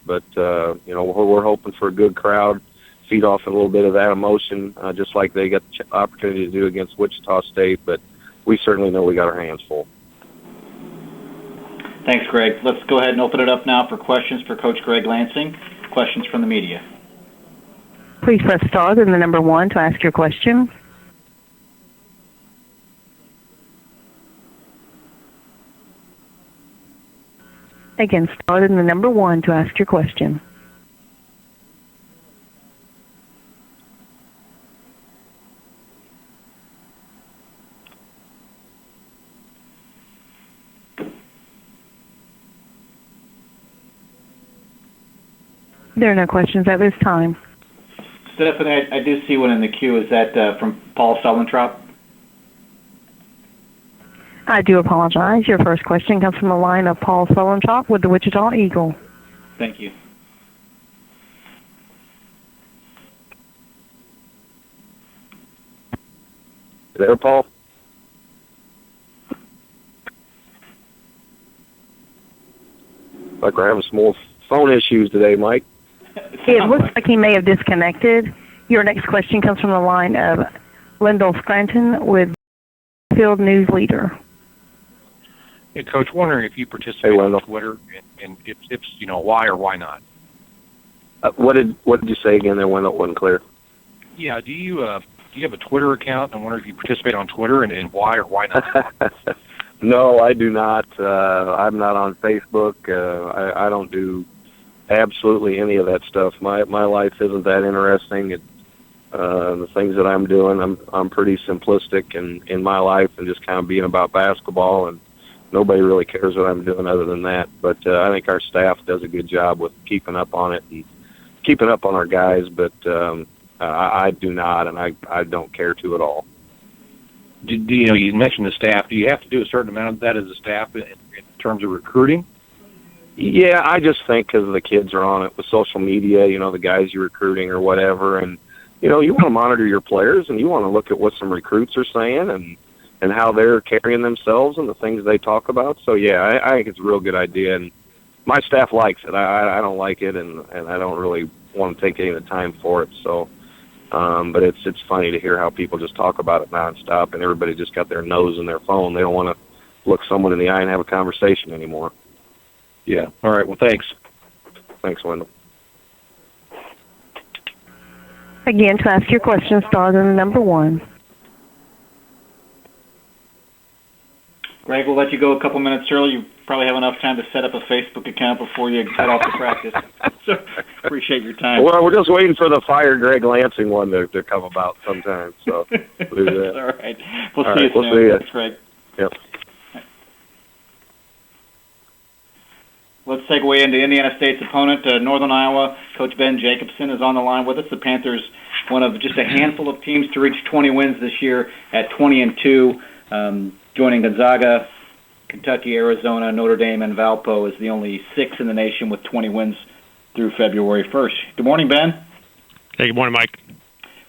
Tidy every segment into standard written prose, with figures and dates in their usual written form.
But we're hoping for a good crowd, feed off a little bit of that emotion, just like they got the opportunity to do against Wichita State. But we certainly know we got our hands full. Thanks, Greg. Let's go ahead and open it up now for questions for Coach Greg Lansing. Questions from the media. Please press star, then the number 1 to ask your question. Again, star, then the number 1 to ask your question. There are no questions at this time. Stephanie, I do see one in the queue. Is that from Paul Sullentrop? I do apologize. Your first question comes from the line of Paul Sullentrop with the Wichita Eagle. Thank you. There, Paul? Like we're having some more phone issues today, Mike. It looks like he may have disconnected. Your next question comes from the line of Lyndall Scranton with Field News Leader. Hey, Coach, wondering if you participate on Twitter, and if why or why not? What did you say again? There wasn't clear. Yeah, do you have a Twitter account? I wonder if you participate on Twitter, and why or why not? No, I do not. I'm not on Facebook. I don't do absolutely any of that stuff. My life isn't that interesting. The things that I'm doing, I'm pretty simplistic in my life, and just kind of being about basketball, and nobody really cares what I'm doing other than that. But I think our staff does a good job with keeping up on it and keeping up on our guys. But I do not, and I don't care to at all. You mentioned the staff. Do you have to do a certain amount of that as a staff in terms of recruiting? Yeah, I just think because the kids are on it with social media, the guys you're recruiting or whatever, and you want to monitor your players, and you want to look at what some recruits are saying and how they're carrying themselves and the things they talk about. So yeah, I think it's a real good idea, and my staff likes it. I don't like it, and I don't really want to take any of the time for it. So, but it's funny to hear how people just talk about it nonstop, and everybody just got their nose in their phone. They don't want to look someone in the eye and have a conversation anymore. Yeah. All right. Well, thanks. Thanks, Wendell. Again, to ask your question, star then the number 1. Greg, we'll let you go a couple minutes early. You probably have enough time to set up a Facebook account before you head off to practice. So appreciate your time. Well, we're just waiting for the Fire Greg Lansing one to come about sometime. So we'll do that. All right. We'll see you soon. We'll see you. Thanks, Greg. Yep. Let's segue into Indiana State's opponent, Northern Iowa. Coach Ben Jacobson is on the line with us. The Panthers, one of just a handful of teams to reach 20 wins this year at 20-2, joining Gonzaga, Kentucky, Arizona, Notre Dame, and Valpo as the only 6 in the nation with 20 wins through February 1st. Good morning, Ben. Hey, good morning, Mike.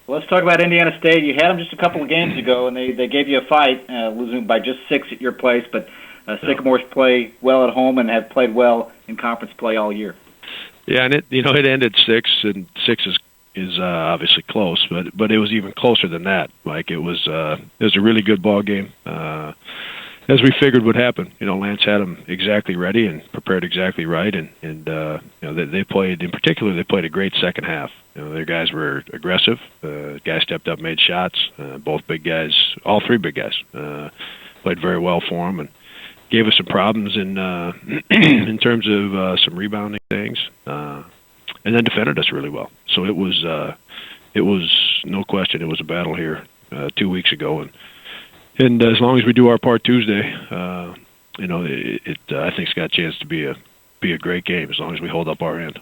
Well, let's talk about Indiana State. You had them just a couple of games ago, and they gave you a fight, losing by just 6 at your place, but Sycamores play well at home and have played well in conference play all year. Yeah, and it ended 6, and 6 is obviously close, but it was even closer than that. Like it was a really good ball game, as we figured would happen. Lance had them exactly ready and prepared exactly right, and they played, in particular, they played a great second half. Their guys were aggressive. Guys stepped up, made shots. Both big guys, all 3 big guys, played very well for them and gave us some problems in in terms of some rebounding things, and then defended us really well. So it was no question, it was a battle here 2 weeks ago, and as long as we do our part Tuesday, I think it's got a chance to be a great game as long as we hold up our end.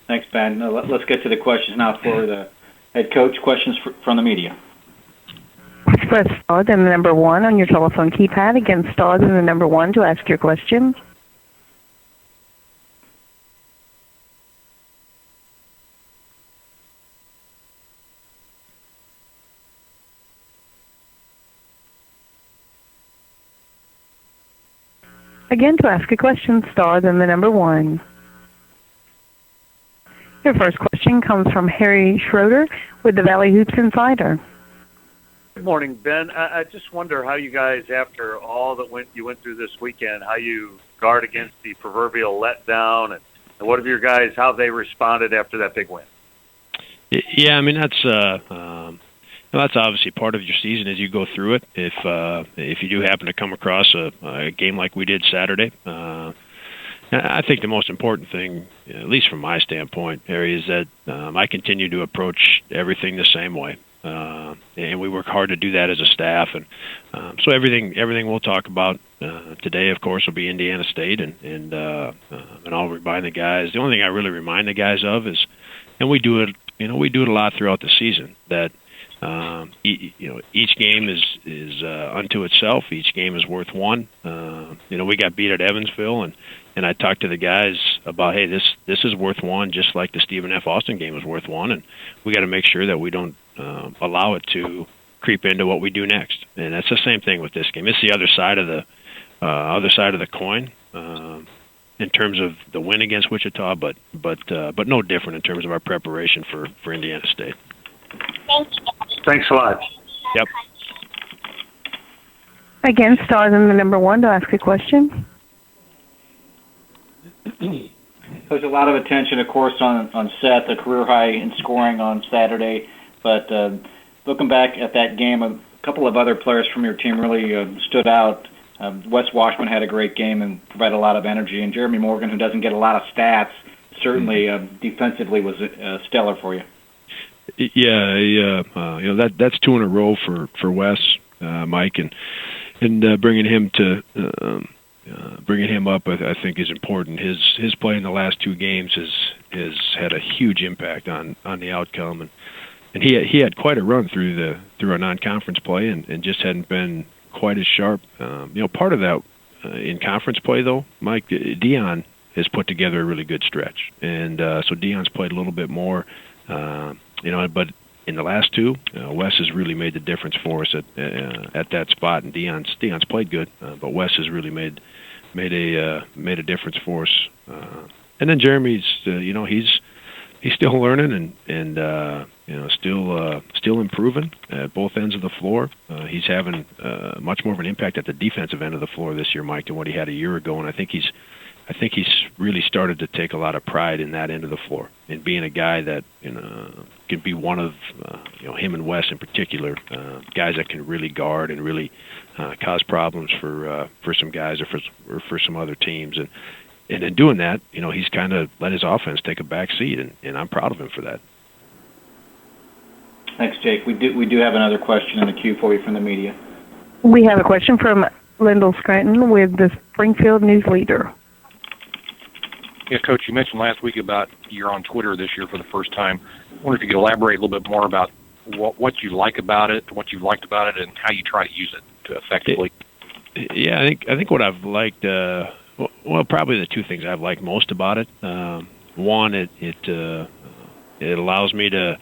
Thanks, Ben. Let's get to the questions now for the head coach. Questions from the media. Press star then the number 1 on your telephone keypad. Again, star then the number 1 to ask your question. Again, to ask a question, star then the number 1. Your first question comes from Harry Schroeder with the Valley Hoops Insider. Good morning, Ben. I just wonder how you guys, after all that you went through this weekend, how you guard against the proverbial letdown, and what have your guys, how they responded after that big win? Yeah, I mean that's obviously part of your season as you go through it. If you do happen to come across a game like we did Saturday, I think the most important thing, at least from my standpoint, Harry, is that I continue to approach everything the same way. And we work hard to do that as a staff, and so everything we'll talk about today, of course, will be Indiana State, and I'll remind the guys. The only thing I really remind the guys of is, and we do it a lot throughout the season, that each game is unto itself. Each game is worth one. We got beat at Evansville, and I talked to the guys about, hey, this is worth one, just like the Stephen F. Austin game was worth one, and we got to make sure that we don't allow it to creep into what we do next. And that's the same thing with this game. It's the other side of the coin in terms of the win against Wichita, but no different in terms of our preparation for Indiana State. Thanks a lot. Yep. Again, star then the number 1 to ask a question. There's a lot of attention, of course, on Seth, a career high in scoring on Saturday. But looking back at that game, a couple of other players from your team really stood out. Wes Washman had a great game and provided a lot of energy. And Jeremy Morgan, who doesn't get a lot of stats, certainly defensively was stellar for you. Yeah, that's 2 in a row for Wes, Mike, and bringing him up, I think, is important. His play in the last 2 games has had a huge impact on the outcome, and he had quite a run through our non-conference play, and just hadn't been quite as sharp. Part of that in conference play, though, Mike, Dion has put together a really good stretch, and so Dion's played a little bit more. But in the last 2, Wes has really made the difference for us at that spot, and Dion's played good, but Wes has really made a difference for us. And then Jeremy's, he's still learning and still improving at both ends of the floor. He's having much more of an impact at the defensive end of the floor this year, Mike, than what he had a year ago, and I think he's really started to take a lot of pride in that end of the floor, and being a guy that can be one of him and Wes in particular, guys that can really guard and really cause problems for some guys or for some other teams, and in doing that, he's kind of let his offense take a back seat, and I'm proud of him for that. Thanks, Jake. We do have another question in the queue for you from the media. We have a question from Lyndall Scranton with the Springfield News Leader. Yeah, Coach, you mentioned last week about you're on Twitter this year for the first time. I wonder if you could elaborate a little bit more about what you like about it, what you liked about it, and how you try to use it to effectively. Yeah, I think what I've liked, probably the 2 things I've liked most about it. One, it allows me to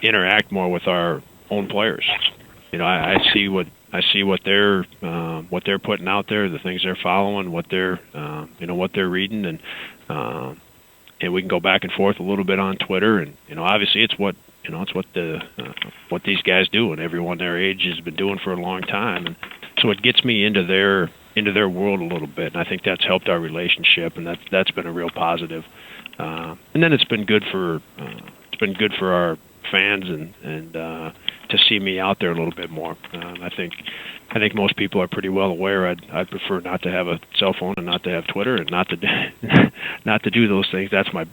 interact more with our own players. I see what they're putting out there, the things they're following, what they're reading, and we can go back and forth a little bit on Twitter, and obviously it's what these guys do, and everyone their age has been doing for a long time, and so it gets me into their world a little bit, and I think that's helped our relationship, and that's been a real positive. And then it's been good for our fans and to see me out there a little bit more. I think most people are pretty well aware I'd prefer not to have a cell phone and not to have Twitter and not to do those things. That's my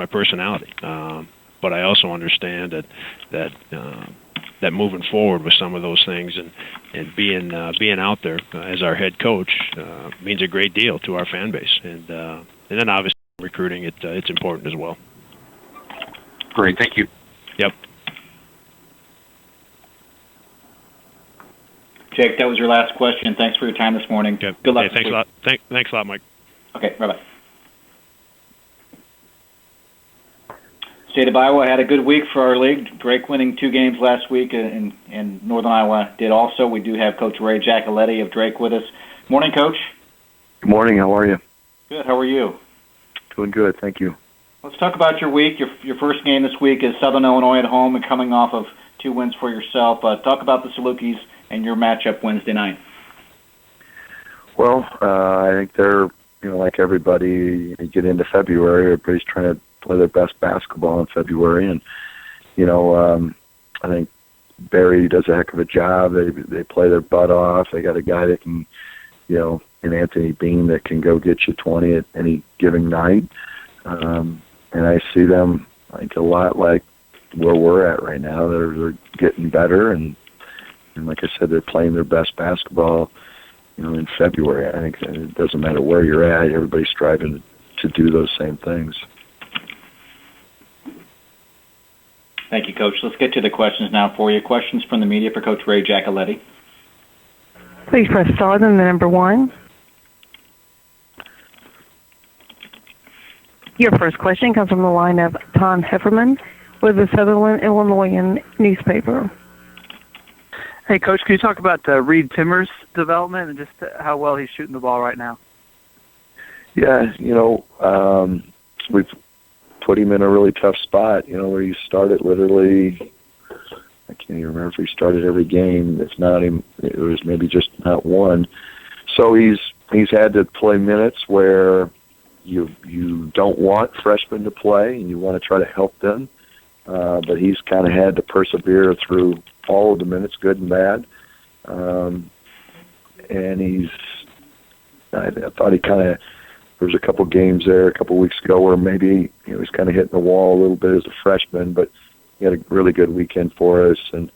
personality. But I also understand that moving forward with some of those things and being out there as our head coach means a great deal to our fan base. And then obviously recruiting it's important as well. Great, thank you. Yep. Jake, that was your last question. Thanks for your time this morning. Okay. Good luck. Hey, thanks a lot. Thanks a lot, Mike. Okay, bye-bye. State of Iowa had a good week for our league. Drake winning 2 games last week, and Northern Iowa did also. We do have Coach Ray Giacoletti of Drake with us. Morning, Coach. Good morning. How are you? Good. How are you? Doing good. Thank you. Let's talk about your week. Your first game this week is Southern Illinois at home and coming off of 2 wins for yourself. Talk about the Salukis and your matchup Wednesday night. Well, I think they're, like everybody, you get into February, everybody's trying to play their best basketball in February. And, I think Barry does a heck of a job. They play their butt off. They got a guy that can, in Anthony Bean that can go get you 20 at any given night. And I see them, a lot like where we're at right now. They're getting better, and like I said, they're playing their best basketball, in February. I think it doesn't matter where you're at. Everybody's striving to do those same things. Thank you, Coach. Let's get to the questions now for you. Questions from the media for Coach Ray Giacoletti. Please press star then the number 1. Your first question comes from the line of Tom Hefferman with the Sutherland Illinoisan newspaper. Hey, Coach, can you talk about Reed Timmer's development and just how well he's shooting the ball right now? Yeah, we've put him in a really tough spot, where you started literally, I can't even remember if he started every game. If not, it was maybe just not one. So he's had to play minutes where you don't want freshmen to play and you want to try to help them. But he's kind of had to persevere through all of the minutes, good and bad. And I thought he kind of, there was a couple games there a couple weeks ago where maybe he was kind of hitting the wall a little bit as a freshman, but he had a really good weekend for us. And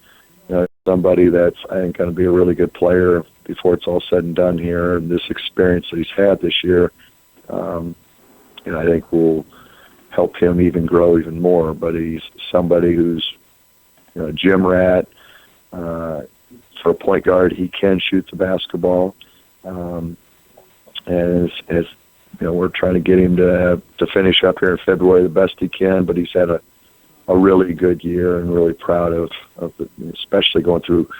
somebody that's, I think, going to be a really good player before it's all said and done here. And this experience that he's had this year, I think will help him even grow even more. But he's somebody who's, a gym rat. For a point guard, he can shoot the basketball. And as we're trying to get him to finish up here in February the best he can, but he's had a really good year and really proud of especially going through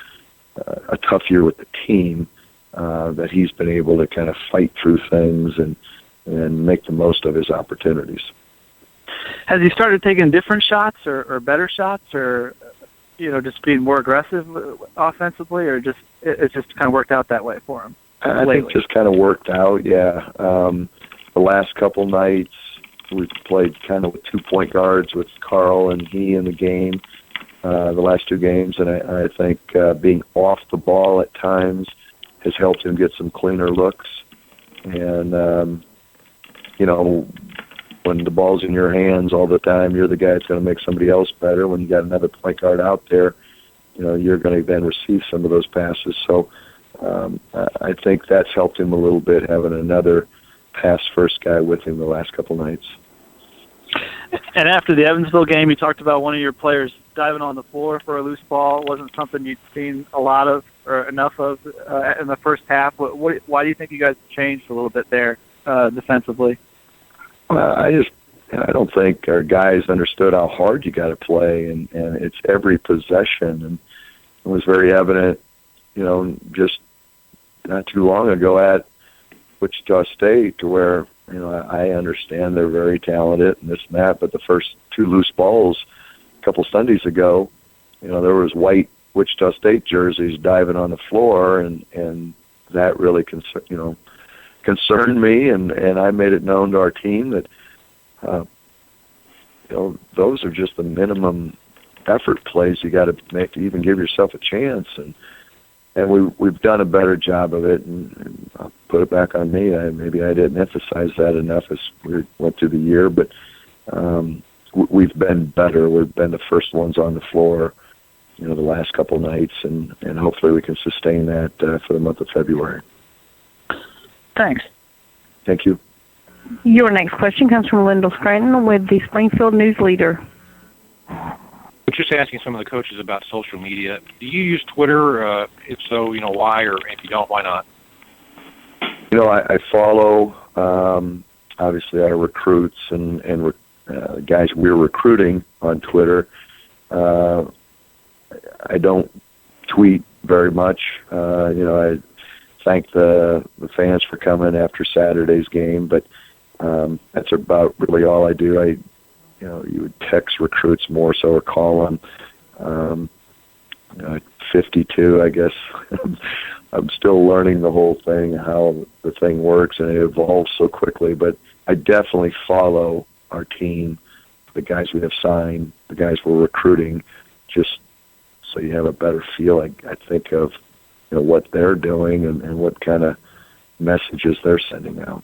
a tough year with the team, that he's been able to kind of fight through things and make the most of his opportunities. Has he started taking different shots or better shots or, just being more aggressive offensively, or it's just kind of worked out that way for him? I think just kind of worked out, yeah. The last couple nights, we've played kind of with 2 point guards with Carl and he in the game, the last 2 games, and I think being off the ball at times has helped him get some cleaner looks. And, when the ball's in your hands all the time, you're the guy that's going to make somebody else better. When you got another point guard out there, you're going to then receive some of those passes. So I think that's helped him a little bit, having another pass-first guy with him the last couple nights. And after the Evansville game, you talked about one of your players diving on the floor for a loose ball. It wasn't something you'd seen a lot of or enough of in the first half. Why do you think you guys changed a little bit there defensively? I don't think our guys understood how hard you got to play, and it's every possession. And it was very evident, just not too long ago at Wichita State, to where, I understand they're very talented and this and that, but the first 2 loose balls a couple Sundays ago, there was white Wichita State jerseys diving on the floor, and that really concerned me, and I made it known to our team that those are just the minimum effort plays you got to make to even give yourself a chance, and we've done a better job of it, and I'll put it back on me. Maybe I didn't emphasize that enough as we went through the year, but we've been better. We've been the first ones on the floor, the last couple nights, and hopefully we can sustain that for the month of February. Thanks. Thank you. Your next question comes from Lyndall Scranton with the Springfield News Leader. Just asking some of the coaches about social media. Do you use Twitter? If so, why? Or if you don't, why not? I follow, obviously, our recruits and guys we're recruiting on Twitter. I don't tweet very much. I thank the fans for coming after Saturday's game, but that's about really all I do. You would text recruits more so or call them. 52, I guess. I'm still learning the whole thing, how the thing works, and it evolves so quickly. But I definitely follow our team, the guys we have signed, the guys we're recruiting, just so you have a better feel, I think, of what they're doing and what kind of messages they're sending out.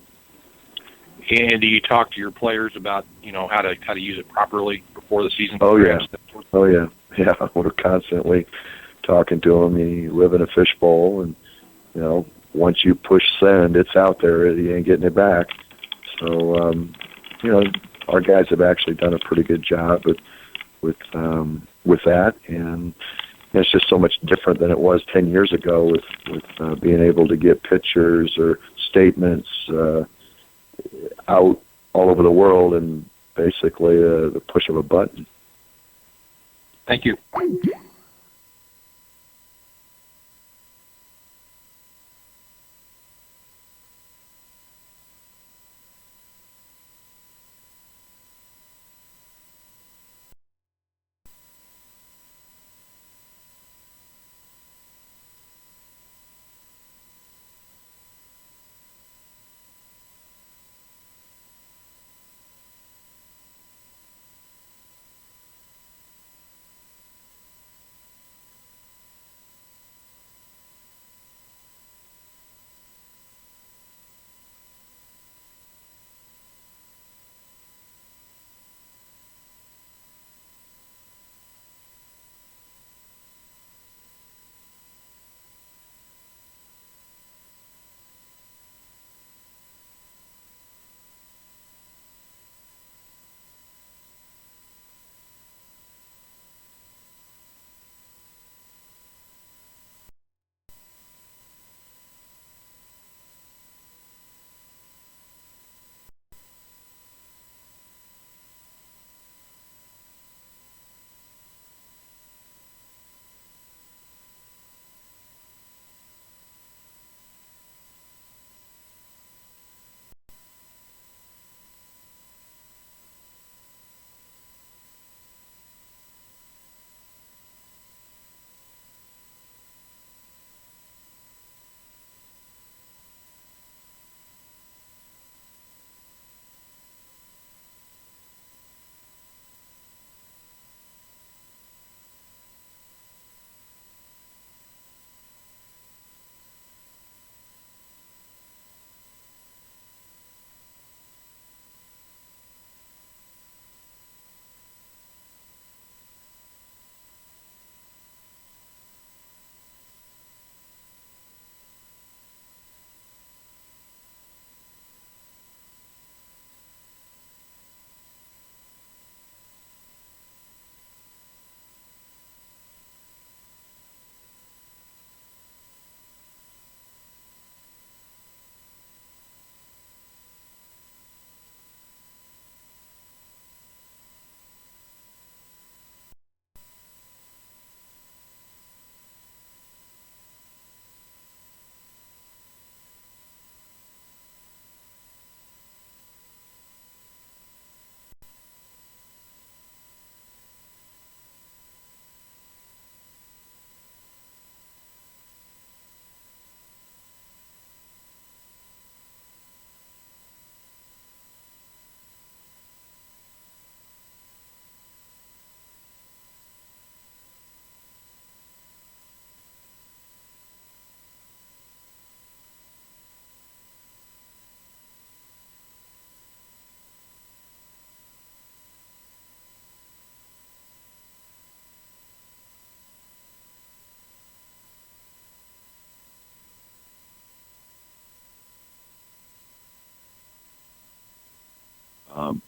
And do you talk to your players about how to use it properly before the season? Oh yeah. We're constantly talking to them. You live in a fishbowl, and once you push send, it's out there. You ain't getting it back. So our guys have actually done a pretty good job with that, and it's just so much different than it was 10 years ago with being able to get pictures or statements out all over the world, and basically the push of a button. Thank you.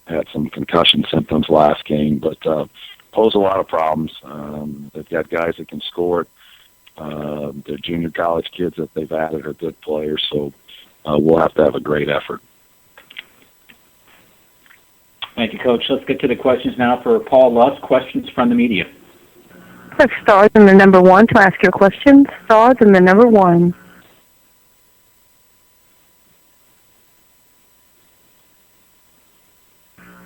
Had some concussion symptoms last game, but pose a lot of problems. They've got guys that can score. The junior college kids that they've added are good players, so we'll have to have a great effort. Thank you, Coach. Let's get to the questions now for Paul Luss. Questions from the media. Press stars and the number 1 to ask your questions. Stars and the number 1.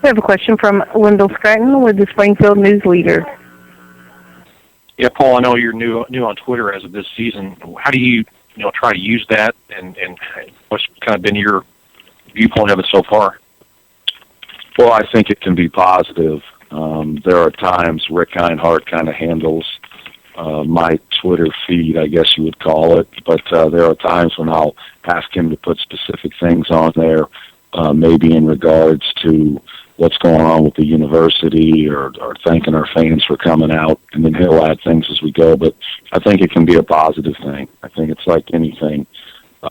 We have a question from Wendell Scranton with the Springfield News Leader. Yeah, Paul, I know you're new on Twitter as of this season. How do you try to use that, and what's kind of been your viewpoint of it so far? Well, I think it can be positive. There are times Rick Einhart kind of handles my Twitter feed, I guess you would call it, but there are times when I'll ask him to put specific things on there, maybe in regards to what's going on with the university or thanking our fans for coming out, and then he'll add things as we go. But I think it can be a positive thing. I think it's like anything.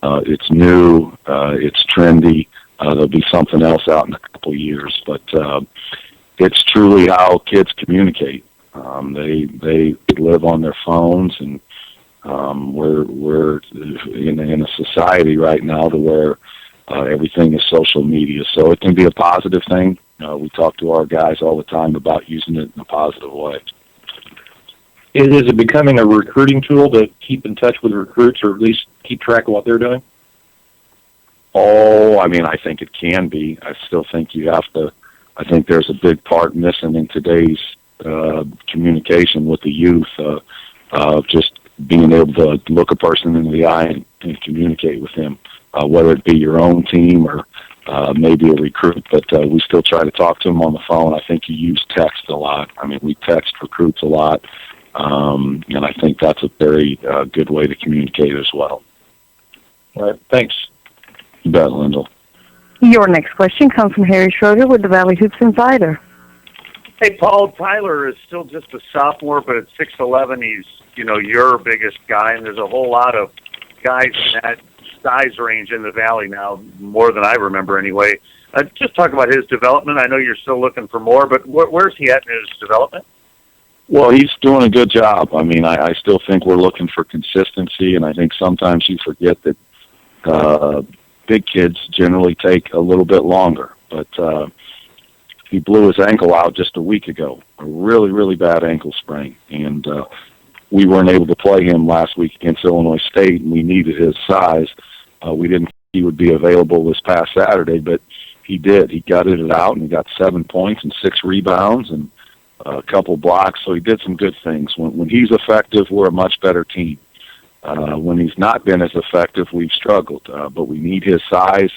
It's new, it's trendy. There'll be something else out in a couple of years, but it's truly how kids communicate. They live on their phones, and we're in a society right now to where everything is social media. So it can be a positive thing. We talk to our guys all the time about using it in a positive way. Is it becoming a recruiting tool to keep in touch with recruits, or at least keep track of what they're doing? Oh, I mean, I think it can be. I still think you have to. I think there's a big part missing in today's communication with the youth, of just being able to look a person in the eye and communicate with them, whether it be your own team or maybe a recruit. But we still try to talk to them on the phone. I think you use text a lot. I mean, we text recruits a lot, and I think that's a very good way to communicate as well. All right, thanks. You bet, Lyndall. Your next question comes from Harry Schroeder with the Valley Hoops Insider. Hey, Paul, Tyler is still just a sophomore, but at 6'11", he's, your biggest guy, and there's a whole lot of guys in that size range in the Valley now, more than I remember anyway. Just talk about his development. I know you're still looking for more, but where's he at in his development? Well, he's doing a good job. I mean, I still think we're looking for consistency, and I think sometimes you forget that big kids generally take a little bit longer. But he blew his ankle out just a week ago, a really, really bad ankle sprain. And we weren't able to play him last week against Illinois State, and we needed his size. We didn't think he would be available this past Saturday, but he did. He gutted it out, and he got 7 points and 6 rebounds and a couple blocks, so he did some good things. When he's effective, we're a much better team. When he's not been as effective, we've struggled, but we need his size.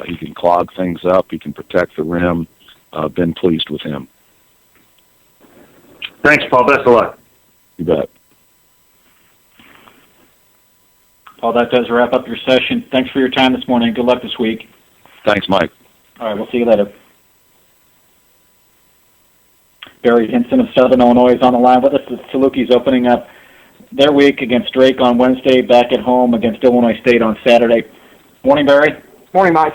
He can clog things up. He can protect the rim. Been pleased with him. Thanks, Paul. Best of luck. You bet. Paul, that does wrap up your session. Thanks for your time this morning. Good luck this week. Thanks, Mike. All right, we'll see you later. Barry Hinson of Southern Illinois is on the line with us. The Salukis opening up their week against Drake on Wednesday, back at home against Illinois State on Saturday. Morning, Barry. Morning, Mike.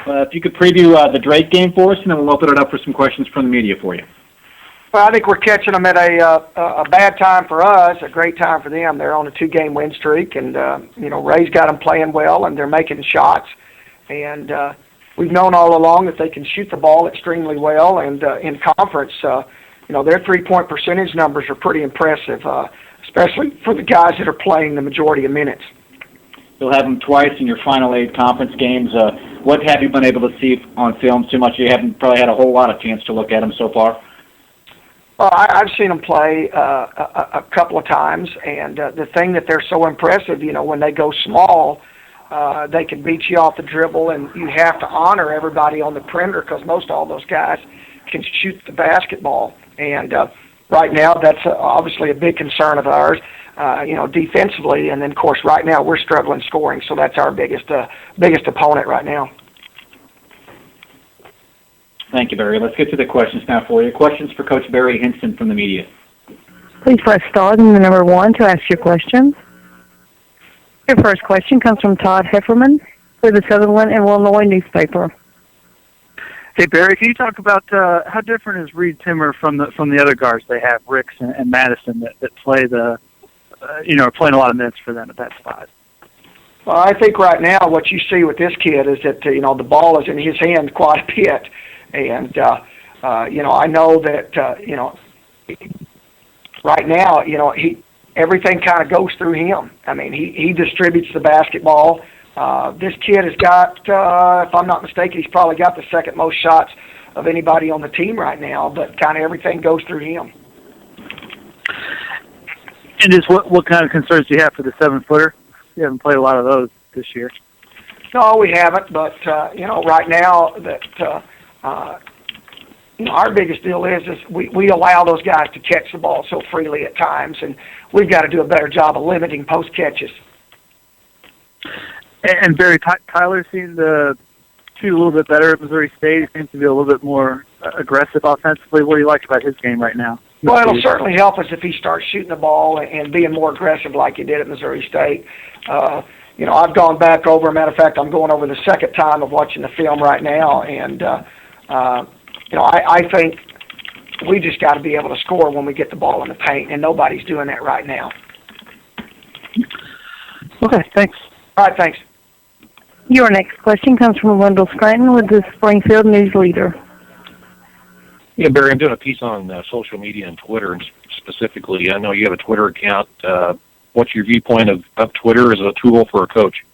If you could preview the Drake game for us, and then we'll open it up for some questions from the media for you. Well, I think we're catching them at a bad time for us, a great time for them. They're on a 2-game win streak, and Ray's got them playing well, and they're making shots. And we've known all along that they can shoot the ball extremely well, and in conference, their three-point percentage numbers are pretty impressive, especially for the guys that are playing the majority of minutes. You'll have them twice in your final 8 conference games. What have you been able to see on film? Too much you haven't probably had a whole lot of chance to look at them so far. Well, I've seen them play a couple of times, and the thing that they're so impressive, when they go small, they can beat you off the dribble, and you have to honor everybody on the perimeter because most all those guys can shoot the basketball. And right now, that's obviously a big concern of ours, defensively. And then, of course, right now we're struggling scoring, so that's our biggest opponent right now. Thank you, Barry. Let's get to the questions now for you. Questions for Coach Barry Hinson from the media. Please press star and the number 1 to ask your questions. Your first question comes from Todd Hefferman with the Sutherland and Illinois newspaper. Hey, Barry, can you talk about how different is Reed Timmer from the other guards they have, Ricks and Madison, that play playing a lot of minutes for them at that spot? Well, I think right now what you see with this kid is that, the ball is in his hand quite a bit. And I know that right now, everything kind of goes through him. I mean, he distributes the basketball. This kid has got, if I'm not mistaken, he's probably got the second most shots of anybody on the team right now, but kind of everything goes through him. And just what kind of concerns do you have for the 7-footer? You haven't played a lot of those this year. No, we haven't, but, right now that, our biggest deal is we allow those guys to catch the ball so freely at times, and we've got to do a better job of limiting post catches. And Barry Tyler seemed to shoot a little bit better at Missouri State. He seems to be a little bit more aggressive offensively. What do you like about his game right now? Well, it'll certainly help us if he starts shooting the ball and being more aggressive like he did at Missouri State. I've gone back over. Matter of fact, I'm going over the second time of watching the film right now, and I think we just got to be able to score when we get the ball in the paint, and nobody's doing that right now. Okay, thanks. All right, thanks. Your next question comes from Wendell Scranton with the Springfield News Leader. Yeah, Barry, I'm doing a piece on social media and Twitter, and specifically, I know you have a Twitter account. What's your viewpoint of Twitter as a tool for a coach?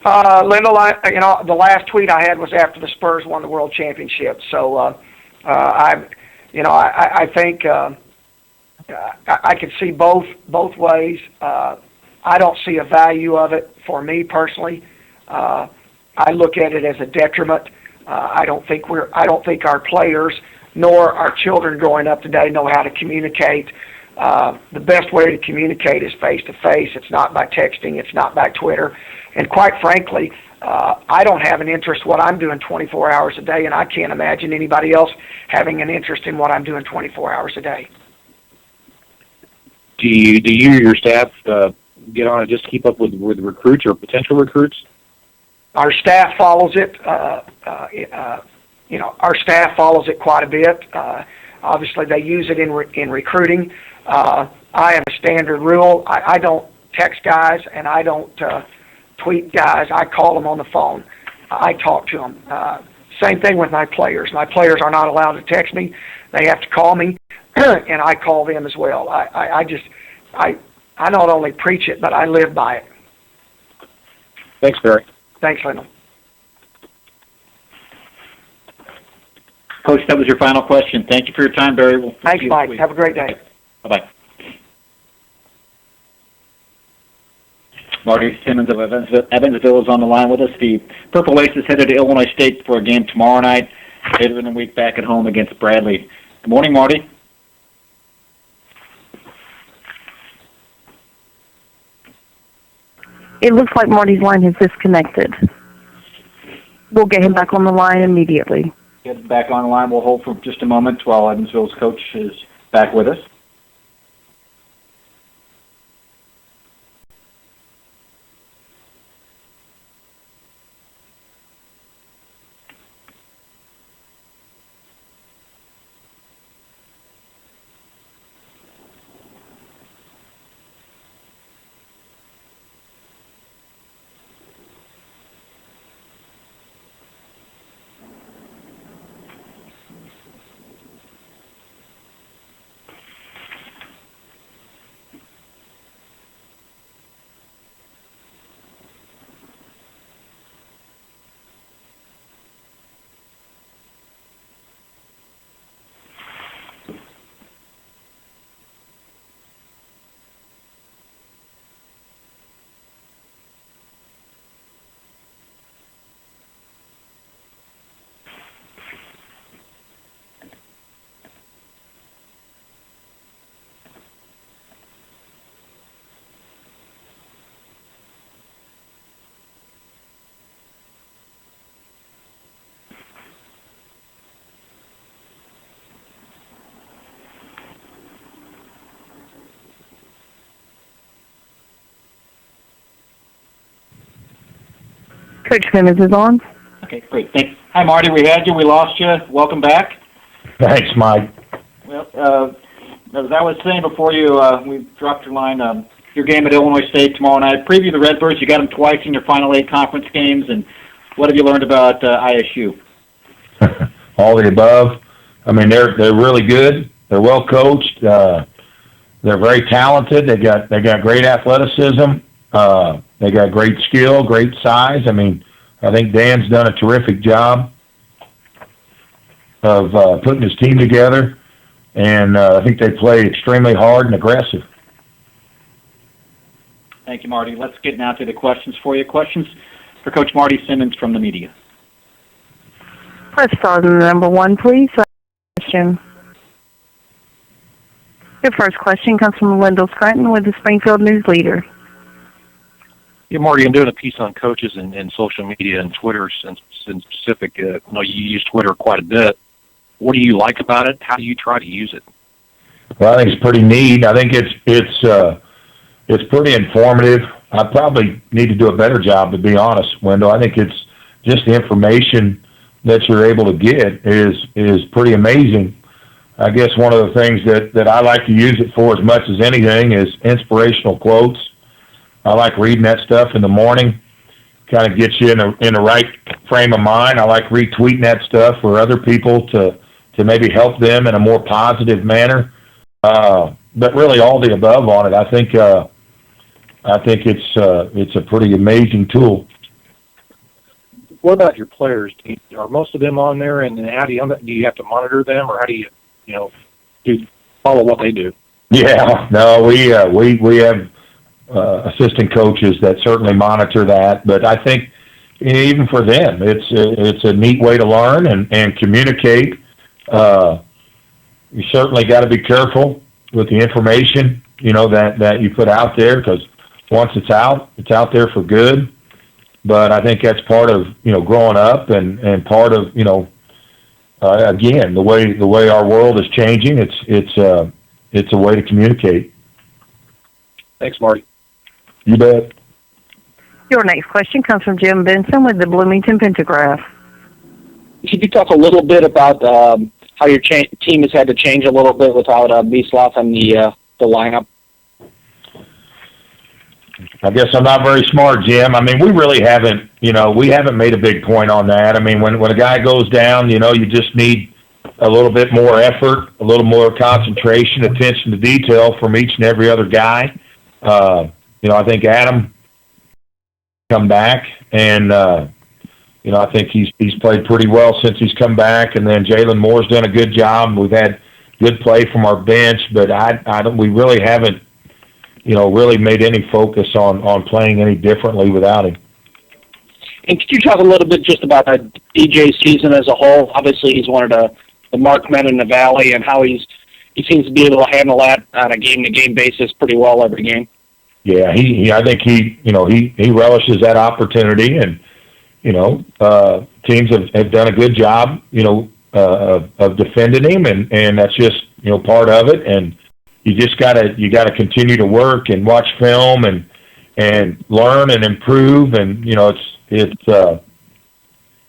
Lyndall, the last tweet I had was after the Spurs won the World Championship. So I think I could see both ways. I don't see a value of it for me personally. I look at it as a detriment. I don't think our players nor our children growing up today know how to communicate. The best way to communicate is face to face. It's not by texting. It's not by Twitter. And quite frankly, I don't have an interest in what I'm doing 24 hours a day, and I can't imagine anybody else having an interest in what I'm doing 24 hours a day. Do you or your staff get on and just keep up with recruits or potential recruits? Our staff follows it. Our staff follows it quite a bit. Obviously, they use it in recruiting. I have a standard rule. I don't text guys, and I don't tweet guys. I call them on the phone. I talk to them. Same thing with my players. My players are not allowed to text me. They have to call me, and I call them as well. I not only preach it, but I live by it. Thanks, Barry. Thanks, Lyndall. Coach, that was your final question. Thank you for your time, Barry. Thanks, Mike. Have a great day. Bye-bye. Marty Simmons of Evansville is on the line with us. The Purple Aces headed to Illinois State for a game tomorrow night, later in the week back at home against Bradley. Good morning, Marty. It looks like Marty's line has disconnected. We'll get him back on the line immediately. Get back on the line. We'll hold for just a moment while Evansville's coach is back with us. Coach Simmons is on. Okay, great. Thanks. Hi, Marty. We had you. We lost you. Welcome back. Thanks, Mike. Well, as I was saying before we dropped your line, your game at Illinois State tomorrow night. Preview the Redbirds. You got them twice in your final 8 conference games. And what have you learned about ISU? all the above. I mean, they're really good. They're well coached. They're very talented. They got great athleticism. They got great skill, great size. I mean, I think Dan's done a terrific job of putting his team together, and I think they play extremely hard and aggressive. Thank you, Marty. Let's get now to the questions for you. Questions for Coach Marty Simmons from the media. Press star on the number 1, please. Question. Your first question comes from Lyndall Scranton with the Springfield News Leader. Yeah, Marty, I'm doing a piece on coaches and social media and Twitter in specific. I know you use Twitter quite a bit. What do you like about it? How do you try to use it? Well, I think it's pretty neat. I think it's pretty informative. I probably need to do a better job, to be honest, Wendell. I think it's just the information that you're able to get is pretty amazing. I guess one of the things that I like to use it for as much as anything is inspirational quotes. I like reading that stuff in the morning. Kind of gets you in the right frame of mind. I like retweeting that stuff for other people to maybe help them in a more positive manner. But really, all the above on it. I think it's a pretty amazing tool. What about your players? Are most of them on there, and how do you have to monitor them, or how do you follow what they do? Yeah, no, we have assistant coaches that certainly monitor that, but I think even for them, it's a neat way to learn and communicate. You certainly got to be careful with the information that you put out there, because once it's out there for good. But I think that's part of growing up and part of again the way our world is changing. It's a way to communicate. Thanks, Marty. You bet. Your next question comes from Jim Benson with the Bloomington Pentagraph. Could you talk a little bit about how your team has had to change a little bit without Beaslov in the lineup? I guess I'm not very smart, Jim. I mean, we really haven't made a big point on that. I mean, when a guy goes down, you just need a little bit more effort, a little more concentration, attention to detail from each and every other guy. I think Adam come back, and I think he's played pretty well since he's come back. And then Jalen Moore's done a good job. We've had good play from our bench, but we really haven't really made any focus on playing any differently without him. And could you talk a little bit just about DJ's season as a whole? Obviously, he's one of the marked men in the Valley, and how he seems to be able to handle that on a game-to-game basis pretty well every game. Yeah, I think he relishes that opportunity, and teams have done a good job, of defending him, and that's just part of it. And you just gotta continue to work and watch film and learn and improve. And it's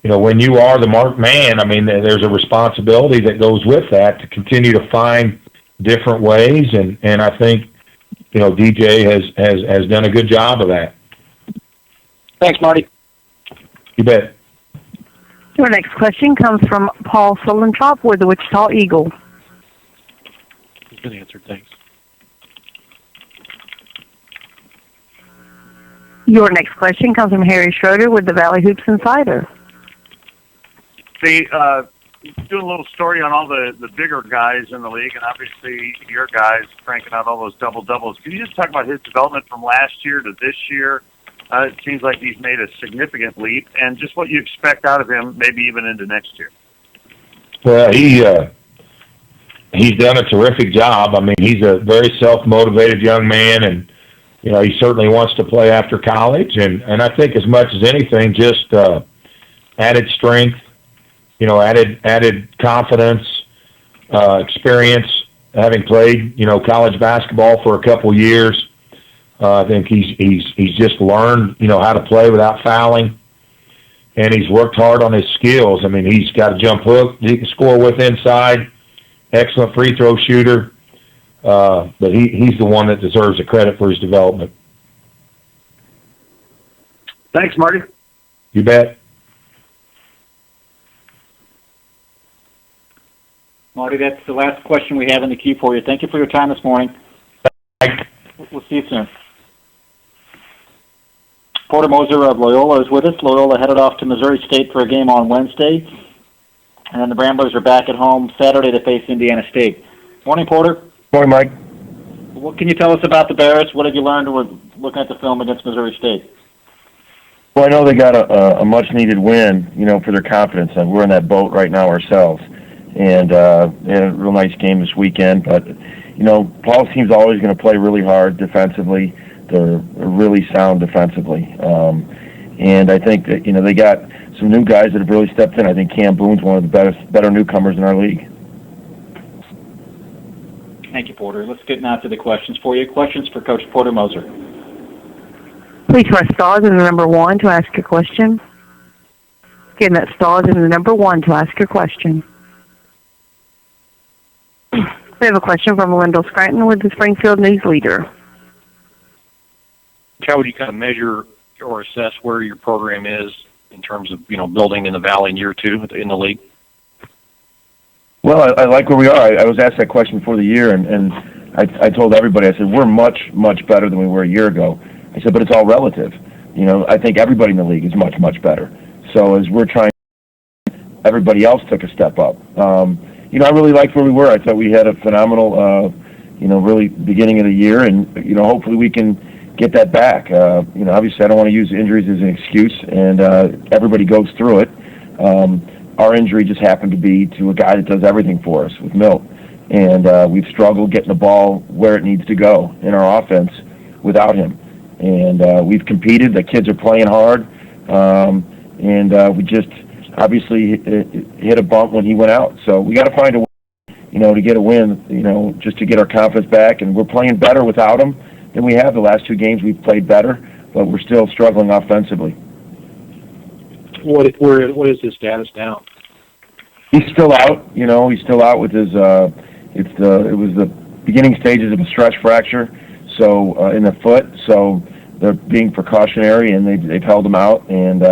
when you are the marked man, I mean, there's a responsibility that goes with that to continue to find different ways. And I think DJ has done a good job of that. Thanks, Marty. You bet. Your next question comes from Paul Sulentrop with the Wichita Eagle. It's been answered. Thanks. Your next question comes from Harry Schroeder with the Valley Hoops Insider. Doing a little story on all the bigger guys in the league, and obviously your guys cranking out all those double-doubles. Can you just talk about his development from last year to this year? It seems like he's made a significant leap, and just what you expect out of him, maybe even into next year. Well, he's done a terrific job. I mean, he's a very self-motivated young man, and he certainly wants to play after college. And I think as much as anything, just added strength, added confidence, experience, having played college basketball for a couple years. I think he's just learned how to play without fouling, and he's worked hard on his skills. I mean, he's got a jump hook he can score with inside, excellent free throw shooter, but he's the one that deserves the credit for his development. Thanks, Marty. You bet. Marty, that's the last question we have in the queue for you. Thank you for your time this morning. We'll see you soon. Porter Moser of Loyola is with us. Loyola headed off to Missouri State for a game on Wednesday, and then the Ramblers are back at home Saturday to face Indiana State. Morning, Porter. Morning, Mike. What can you tell us about the Bears? What have you learned looking at the film against Missouri State? Well, I know they got a much-needed win, for their confidence. And we're in that boat right now ourselves. And they had a real nice game this weekend. But, Paul's team's always going to play really hard defensively. They're really sound defensively. And I think that, they got some new guys that have really stepped in. I think Cam Boone's one of the better newcomers in our league. Thank you, Porter. Let's get now to the questions for you. Questions for Coach Porter Moser. Please press star and the number 1 to ask your question. Again, that's star and the number 1 to ask your question. We have a question from Wendell Scranton with the Springfield News Leader. How would you kind of measure or assess where your program is in terms of, building in the Valley in year 2 in the league? Well, I like where we are. I was asked that question before the year, and I told everybody, I said, we're much, much better than we were a year ago. I said, but it's all relative. I think everybody in the league is much, much better. So as we're trying, everybody else took a step up. I really liked where we were. I thought we had a phenomenal, really beginning of the year, and, hopefully we can get that back. Obviously I don't want to use injuries as an excuse, and everybody goes through it. Our injury just happened to be to a guy that does everything for us with Milt. And we've struggled getting the ball where it needs to go in our offense without him. And we've competed. The kids are playing hard. And we just obviously hit a bump when he went out. So we got to find a way, to get a win, just to get our confidence back. And we're playing better without him than we have. The last 2 games we've played better, but we're still struggling offensively. What is his status now? He's still out. He's still out with his. It was the beginning stages of a stress fracture, so in the foot. So they're being precautionary, and they've held him out. And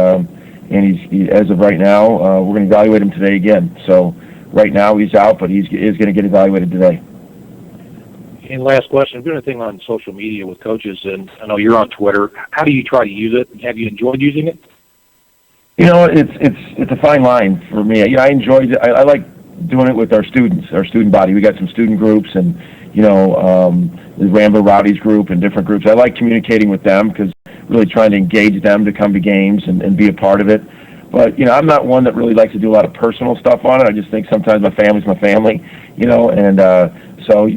he's as of right now, we're going to evaluate him today again. So right now he's out, but he is going to get evaluated today. And last question: I've been a thing on social media with coaches, and I know you're on Twitter. How do you try to use it? Have you enjoyed using it? It's a fine line for me. I enjoyed it. I like doing it with our students, our student body. We got some student groups and, the Rambo Rowdies group and different groups. I like communicating with them because really trying to engage them to come to games and be a part of it. But, I'm not one that really likes to do a lot of personal stuff on it. I just think sometimes my family's my family, and so,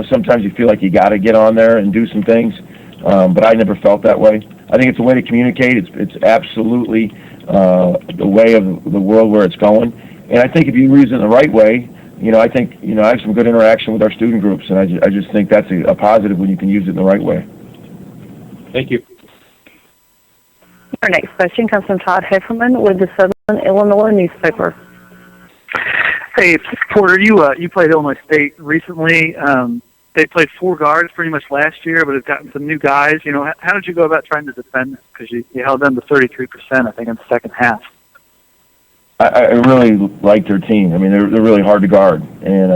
sometimes you feel like you got to get on there and do some things. But I never felt that way. I think it's a way to communicate. It's absolutely the way of the world where it's going. And I think if you use it in the right way, I think, I have some good interaction with our student groups, and I just think that's a positive when you can use it in the right way. Thank you. Our next question comes from Todd Hefferman with the Southern Illinois newspaper. Hey, Porter, you played Illinois State recently. They played 4 guards pretty much last year, but have gotten some new guys. How did you go about trying to defend? Because you held them to 33%, I think, in the second half. I really like their team. I mean, they're really hard to guard, and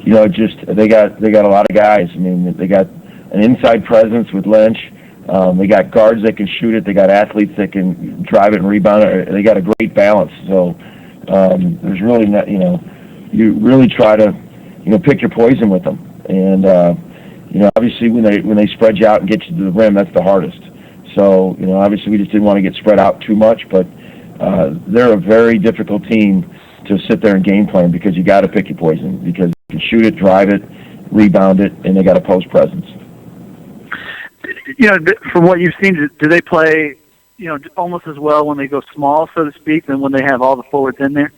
they got a lot of guys. I mean, they got an inside presence with Lynch. They got guards that can shoot it. They got athletes that can drive it and rebound it. They got a great balance. So there's really not, you really try to, pick your poison with them. And obviously when they spread you out and get you to the rim, that's the hardest. So obviously we just didn't want to get spread out too much, but they're a very difficult team to sit there and game plan because you got to pick your poison because you can shoot it, drive it, rebound it, and they got a post presence. From what you've seen, do they play, almost as well when they go small, so to speak, than when they have all the forwards in there?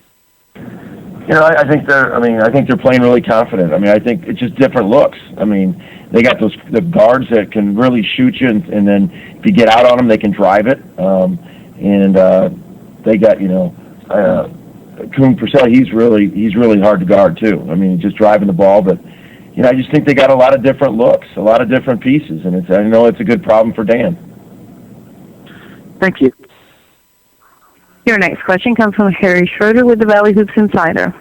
I think they're playing really confident. I mean, I think it's just different looks. I mean, they got the guards that can really shoot you, and then if you get out on them, they can drive it. They got Kuhn Purcell. He's really hard to guard too. I mean, just driving the ball, but I just think they got a lot of different looks, a lot of different pieces, and I know it's a good problem for Dan. Thank you. Your next question comes from Harry Schroeder with the Valley Hoops Insider.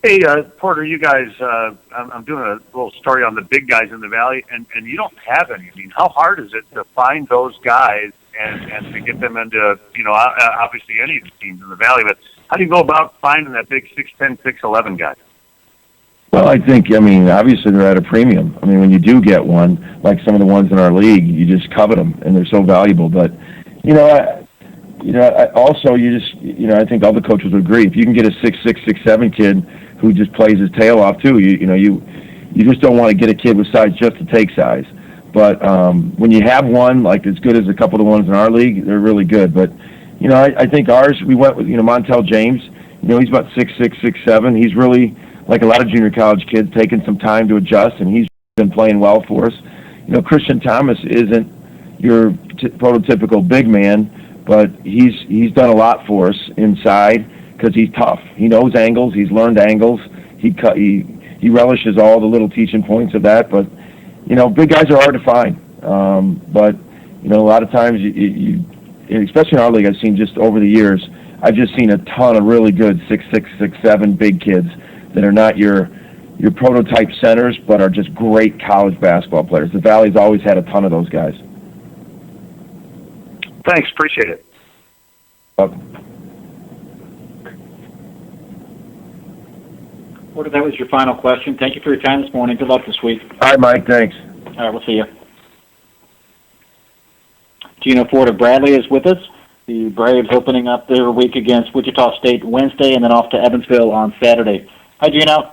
Hey, Porter, you guys, I'm doing a little story on the big guys in the Valley, and you don't have any. I mean, how hard is it to find those guys and to get them into, obviously any of the teams in the Valley, but how do you go about finding that big 6'10", 6'11" guy? Well, obviously they're at a premium. I mean, when you do get one, like some of the ones in our league, you just covet them, and they're so valuable. But, I think all the coaches would agree. If you can get a 6'6", 6'7" kid who just plays his tail off too, you just don't want to get a kid with size just to take size. But when you have one like as good as a couple of the ones in our league, they're really good. But I think ours, we went with Montel James. He's about 6'6", 6'7". He's really, like a lot of junior college kids, taking some time to adjust, and he's been playing well for us. Christian Thomas isn't your prototypical big man, but he's done a lot for us inside because he's tough. He knows angles. He's learned angles. He relishes all the little teaching points of that. But big guys are hard to find. But a lot of times, especially in our league, I've seen just over the years, I've just seen a ton of really good 6'6", 6'7" big kids that are not your prototype centers, but are just great college basketball players. The Valley's always had a ton of those guys. Thanks, appreciate it. Porter, that was your final question. Thank you for your time this morning. Good luck this week. All right, Mike, thanks. All right, we'll see you. Gino Ford of Bradley is with us. The Braves opening up their week against Wichita State Wednesday and then off to Evansville on Saturday. Hi, Gino.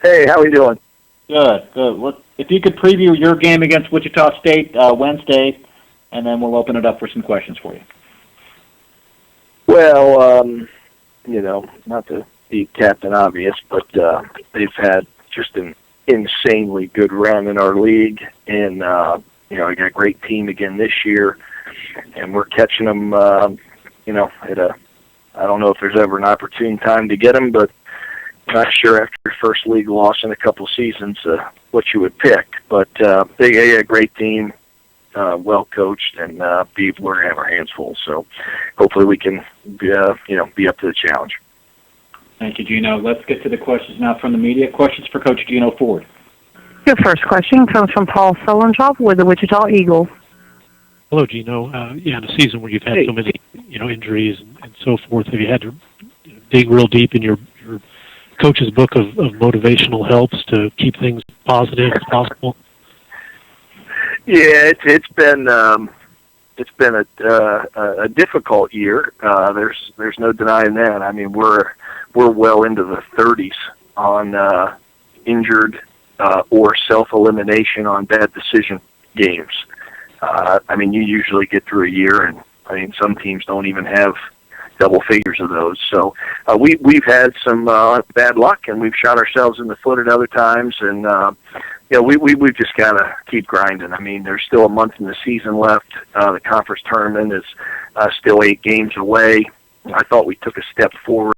Hey, how are you doing? Good, good. If you could preview your game against Wichita State Wednesday, and then we'll open it up for some questions for you. Well, not to be Captain Obvious, but they've had just an insanely good run in our league, and we got a great team again this year, and we're catching them, at I don't know if there's ever an opportune time to get them, but not sure after your first league loss in a couple seasons what you would pick. But they a great team, well coached, and we're going to have our hands full. So hopefully we can be up to the challenge. Thank you, Gino. Let's get to the questions now from the media. Questions for Coach Gino Ford. Your first question comes from Paul Solenchov with the Wichita Eagles. Hello, Gino. In a season where you've had so many, injuries and so forth, have you had to dig real deep in your coach's book of motivational helps to keep things positive as possible? Yeah, it's been a difficult year. There's no denying that. I mean, we're well into the 30s on injured or self-elimination on bad decision games. You usually get through a year, and some teams don't even have double figures of those. So we've had some bad luck, and we've shot ourselves in the foot at other times, and we've just got to keep grinding. I mean, there's still a month in the season left. The conference tournament is still 8 games away. I thought we took a step forward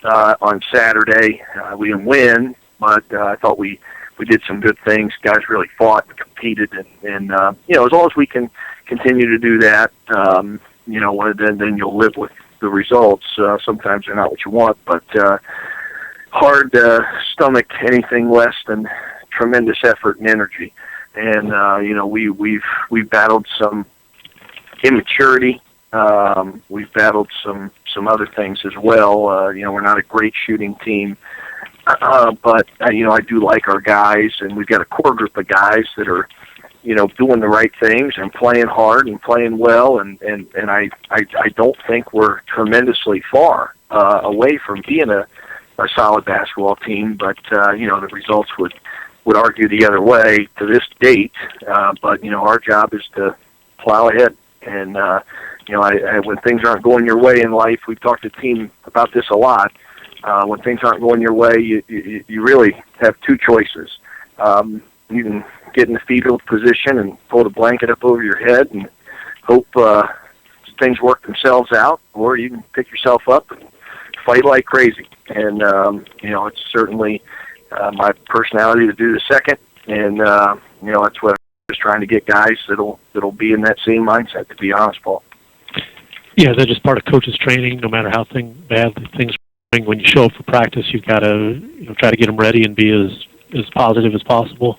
on Saturday. We didn't win, but I thought we did some good things. Guys really fought and competed, and as long as we can continue to do that, then you'll live with the results. Sometimes they're not what you want, but hard to stomach anything less than tremendous effort and energy. And we've battled some immaturity. We've battled some other things as well. We're not a great shooting team. But I do like our guys, and we've got a core group of guys that are, doing the right things and playing hard and playing well, and I don't think we're tremendously far away from being a solid basketball team, but the results would argue the other way to this date. But our job is to plow ahead, and when things aren't going your way in life, we've talked to the team about this a lot. When things aren't going your way, you really have two choices. You can get in the fetal position and pull the blanket up over your head and hope things work themselves out, or you can pick yourself up and fight like crazy. And it's certainly my personality to do the second, and that's what I'm just trying to get guys that'll be in that same mindset. To be honest, Paul. Yeah, that's just part of coach's training. No matter how bad things when you show up for practice, you've got to try to get them ready and be as positive as possible?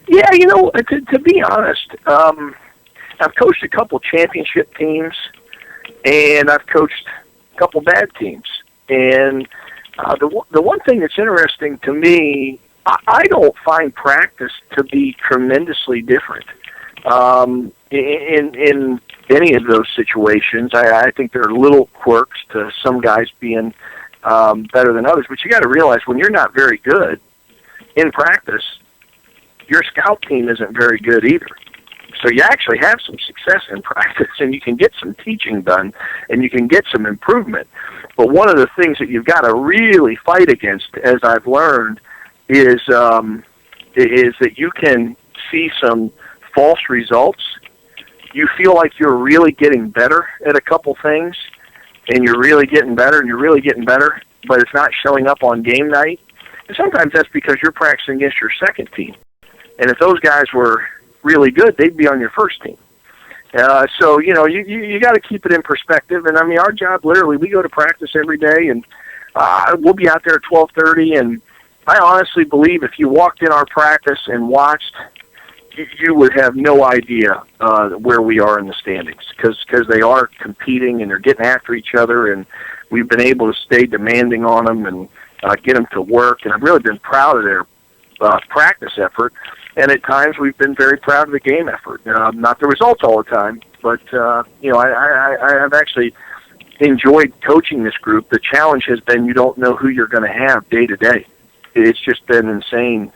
Yeah, to be honest, I've coached a couple championship teams, and I've coached a couple bad teams. And the one thing that's interesting to me, I don't find practice to be tremendously different. In any of those situations, I think there are little quirks to some guys being better than others. But you got to realize when you're not very good in practice, your scout team isn't very good either. So you actually have some success in practice, and you can get some teaching done, and you can get some improvement. But one of the things that you've got to really fight against, as I've learned, is that you can see some false results. You feel like you're really getting better at a couple things, and you're really getting better, and you're really getting better, but it's not showing up on game night. And sometimes that's because you're practicing against your second team. And if those guys were really good, they'd be on your first team. So, you got to keep it in perspective. And, I mean, our job, literally, we go to practice every day, and we'll be out there at 12:30. And I honestly believe if you walked in our practice and watched, you would have no idea where we are in the standings because they are competing and they're getting after each other, and we've been able to stay demanding on them and get them to work. And I've really been proud of their practice effort. And at times we've been very proud of the game effort. Not the results all the time, but I've actually enjoyed coaching this group. The challenge has been you don't know who you're going to have day to day. It's just been insane.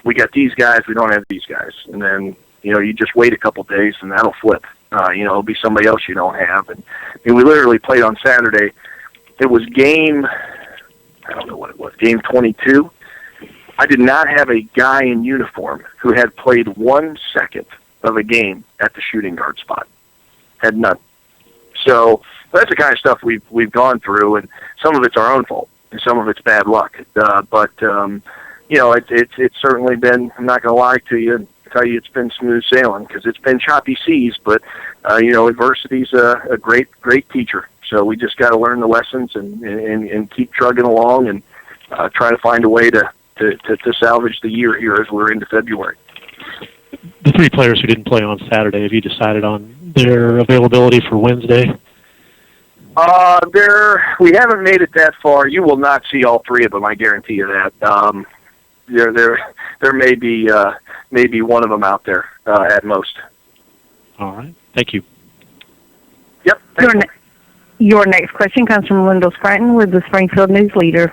We got these guys, we don't have these guys, and then you just wait a couple days and that'll flip. It'll be somebody else you don't have. And we literally played on Saturday. It was game 22. I did not have a guy in uniform who had played 1 second of a game at the shooting guard spot. Had none. So that's the kind of stuff we've gone through, and some of it's our own fault, and some of it's bad luck. But it's certainly been. I'm not going to lie to you and tell you it's been smooth sailing because it's been choppy seas. But adversity's a great teacher. So we just got to learn the lessons and keep trugging along and try to find a way to salvage the year here as we're into February. The three players who didn't play on Saturday, have you decided on their availability for Wednesday? We haven't made it that far. You will not see all three of them, I guarantee you that. There may be one of them out there at most. All right. Thank you. Yep. Your next question comes from Lyndall Scranton with the Springfield News Leader.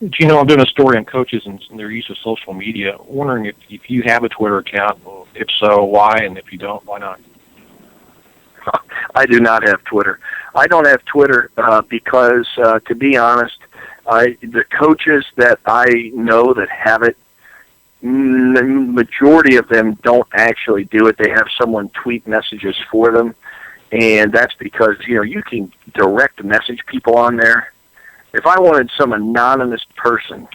Gino, I'm doing a story on coaches and their use of social media. Wondering if you have a Twitter account. If so, why? And if you don't, why not? I do not have Twitter. I don't have Twitter because, to be honest, the coaches that I know that have it, the majority of them don't actually do it. They have someone tweet messages for them, and that's because, you can direct message people on there. If I wanted some anonymous person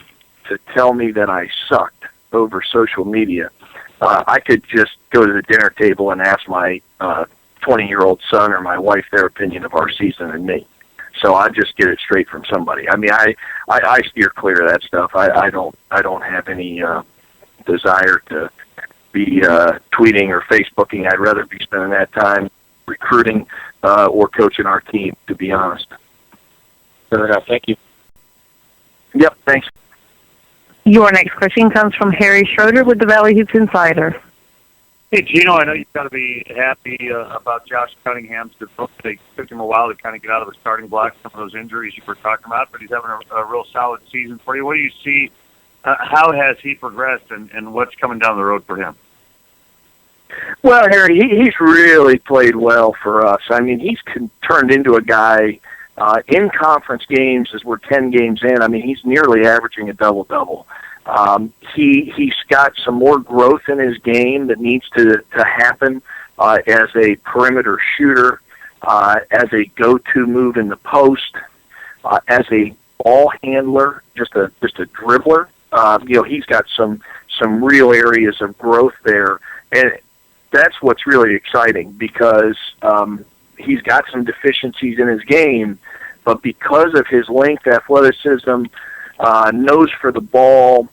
to tell me that I sucked over social media, I could just go to the dinner table and ask my 20-year-old son or my wife their opinion of our season and me. So I just get it straight from somebody. I mean, I steer clear of that stuff. I don't have any desire to be tweeting or Facebooking. I'd rather be spending that time recruiting or coaching our team, to be honest. Fair enough. Thank you. Yep, thanks. Your next question comes from Harry Schroeder with the Valley Hoops Insider. Hey, Gino, I know you've got to be happy about Josh Cunningham's development. It took him a while to kind of get out of the starting block, some of those injuries you were talking about, but he's having a real solid season for you. What do you see? How has he progressed, and what's coming down the road for him? Well, Harry, he's really played well for us. I mean, he's turned into a guy in conference games as we're 10 games in. I mean, he's nearly averaging a double-double. He's got some more growth in his game that needs to happen as a perimeter shooter, as a go-to move in the post, as a ball handler, just a dribbler. He's got some real areas of growth there, and that's what's really exciting because he's got some deficiencies in his game, but because of his length, athleticism, nose for the ball,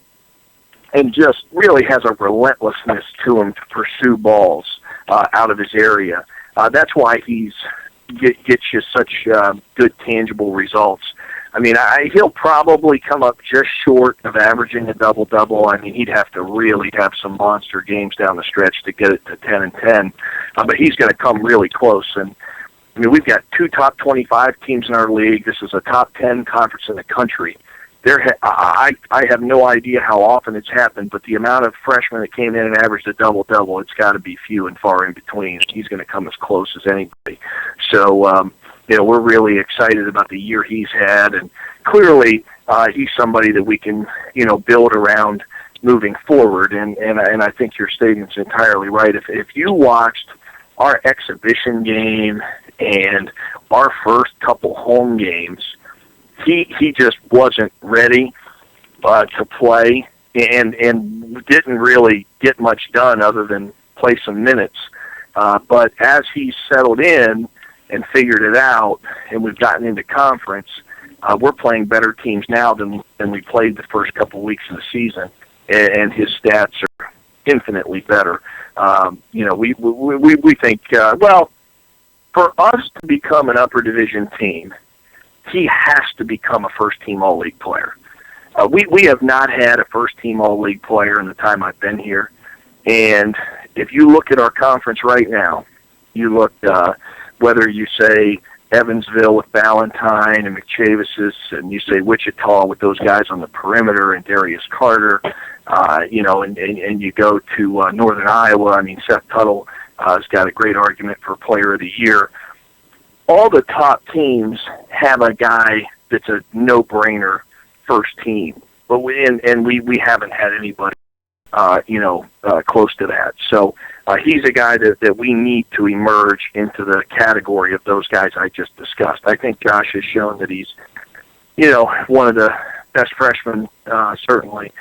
and just really has a relentlessness to him to pursue balls out of his area. That's why he's gets you such good tangible results. I mean, he'll probably come up just short of averaging a double-double. I mean, he'd have to really have some monster games down the stretch to get it to 10 and 10. But he's going to come really close. And I mean, we've got 2 top 25 teams in our league. This is a top 10 conference in the country. I have no idea how often it's happened, but the amount of freshmen that came in and averaged a double-double, it's got to be few and far in between. He's going to come as close as anybody. So, we're really excited about the year he's had, and clearly he's somebody that we can, build around moving forward. And I think your statement's entirely right. If you watched our exhibition game and our first couple home games, he just wasn't ready to play and didn't really get much done other than play some minutes. But as he settled in and figured it out, and we've gotten into conference, we're playing better teams now than we played the first couple weeks of the season, and his stats are infinitely better. We think, for us to become an upper division team, he has to become a first-team All-League player. We have not had a first-team All-League player in the time I've been here, and if you look at our conference right now, you look whether you say Evansville with Ballantyne and McChavis, and you say Wichita with those guys on the perimeter and Darius Carter, and you go to Northern Iowa. I mean, Seth Tuttle has got a great argument for Player of the Year. All the top teams have a guy that's a no-brainer first team, but we haven't had anybody, close to that. So he's a guy that we need to emerge into the category of those guys I just discussed. I think Josh has shown that he's, one of the best freshmen, certainly,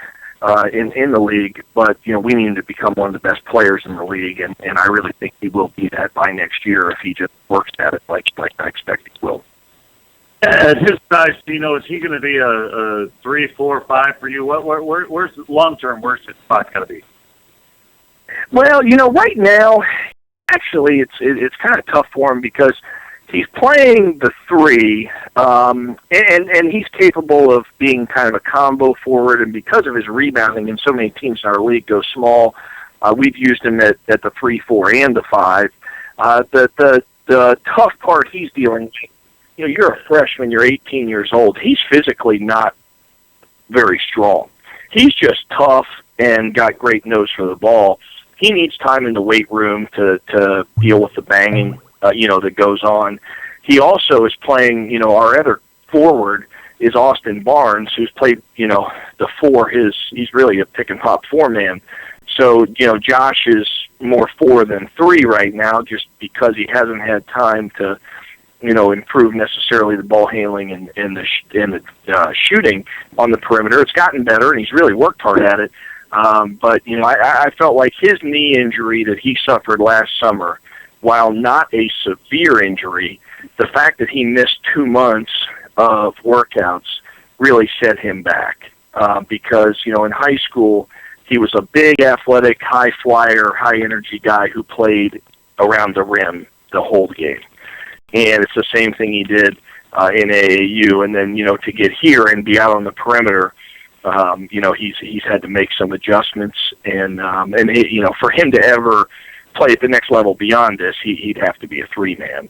in the league, but, we need him to become one of the best players in the league, and I really think he will be that by next year if he just works at it like I expect he will. At his size, is he going to be a 3, 4, 5 for you? Where's long-term, where's his spot going to be? Well, right now, actually, it's kind of tough for him because he's playing the 3, and he's capable of being kind of a combo forward, and because of his rebounding, and so many teams in our league go small, we've used him at the 3, 4, and the 5. The tough part he's dealing with, you're a freshman, you're 18 years old. He's physically not very strong. He's just tough and got great nose for the ball. He needs time in the weight room to deal with the banging, that goes on. He also is playing, our other forward is Austin Barnes, who's played, the 4. He's really a pick and pop 4-man. So, Josh is more 4 than 3 right now, just because he hasn't had time to, improve necessarily the ball handling and the shooting on the perimeter. It's gotten better, and he's really worked hard at it. But I felt like his knee injury that he suffered last summer, while not a severe injury, the fact that he missed 2 months of workouts really set him back. Because, in high school, he was a big, athletic, high flyer, high energy guy who played around the rim the whole game. And it's the same thing he did in AAU. And then, to get here and be out on the perimeter, he's had to make some adjustments. And for him to ever play at the next level beyond this, he'd have to be a 3-man.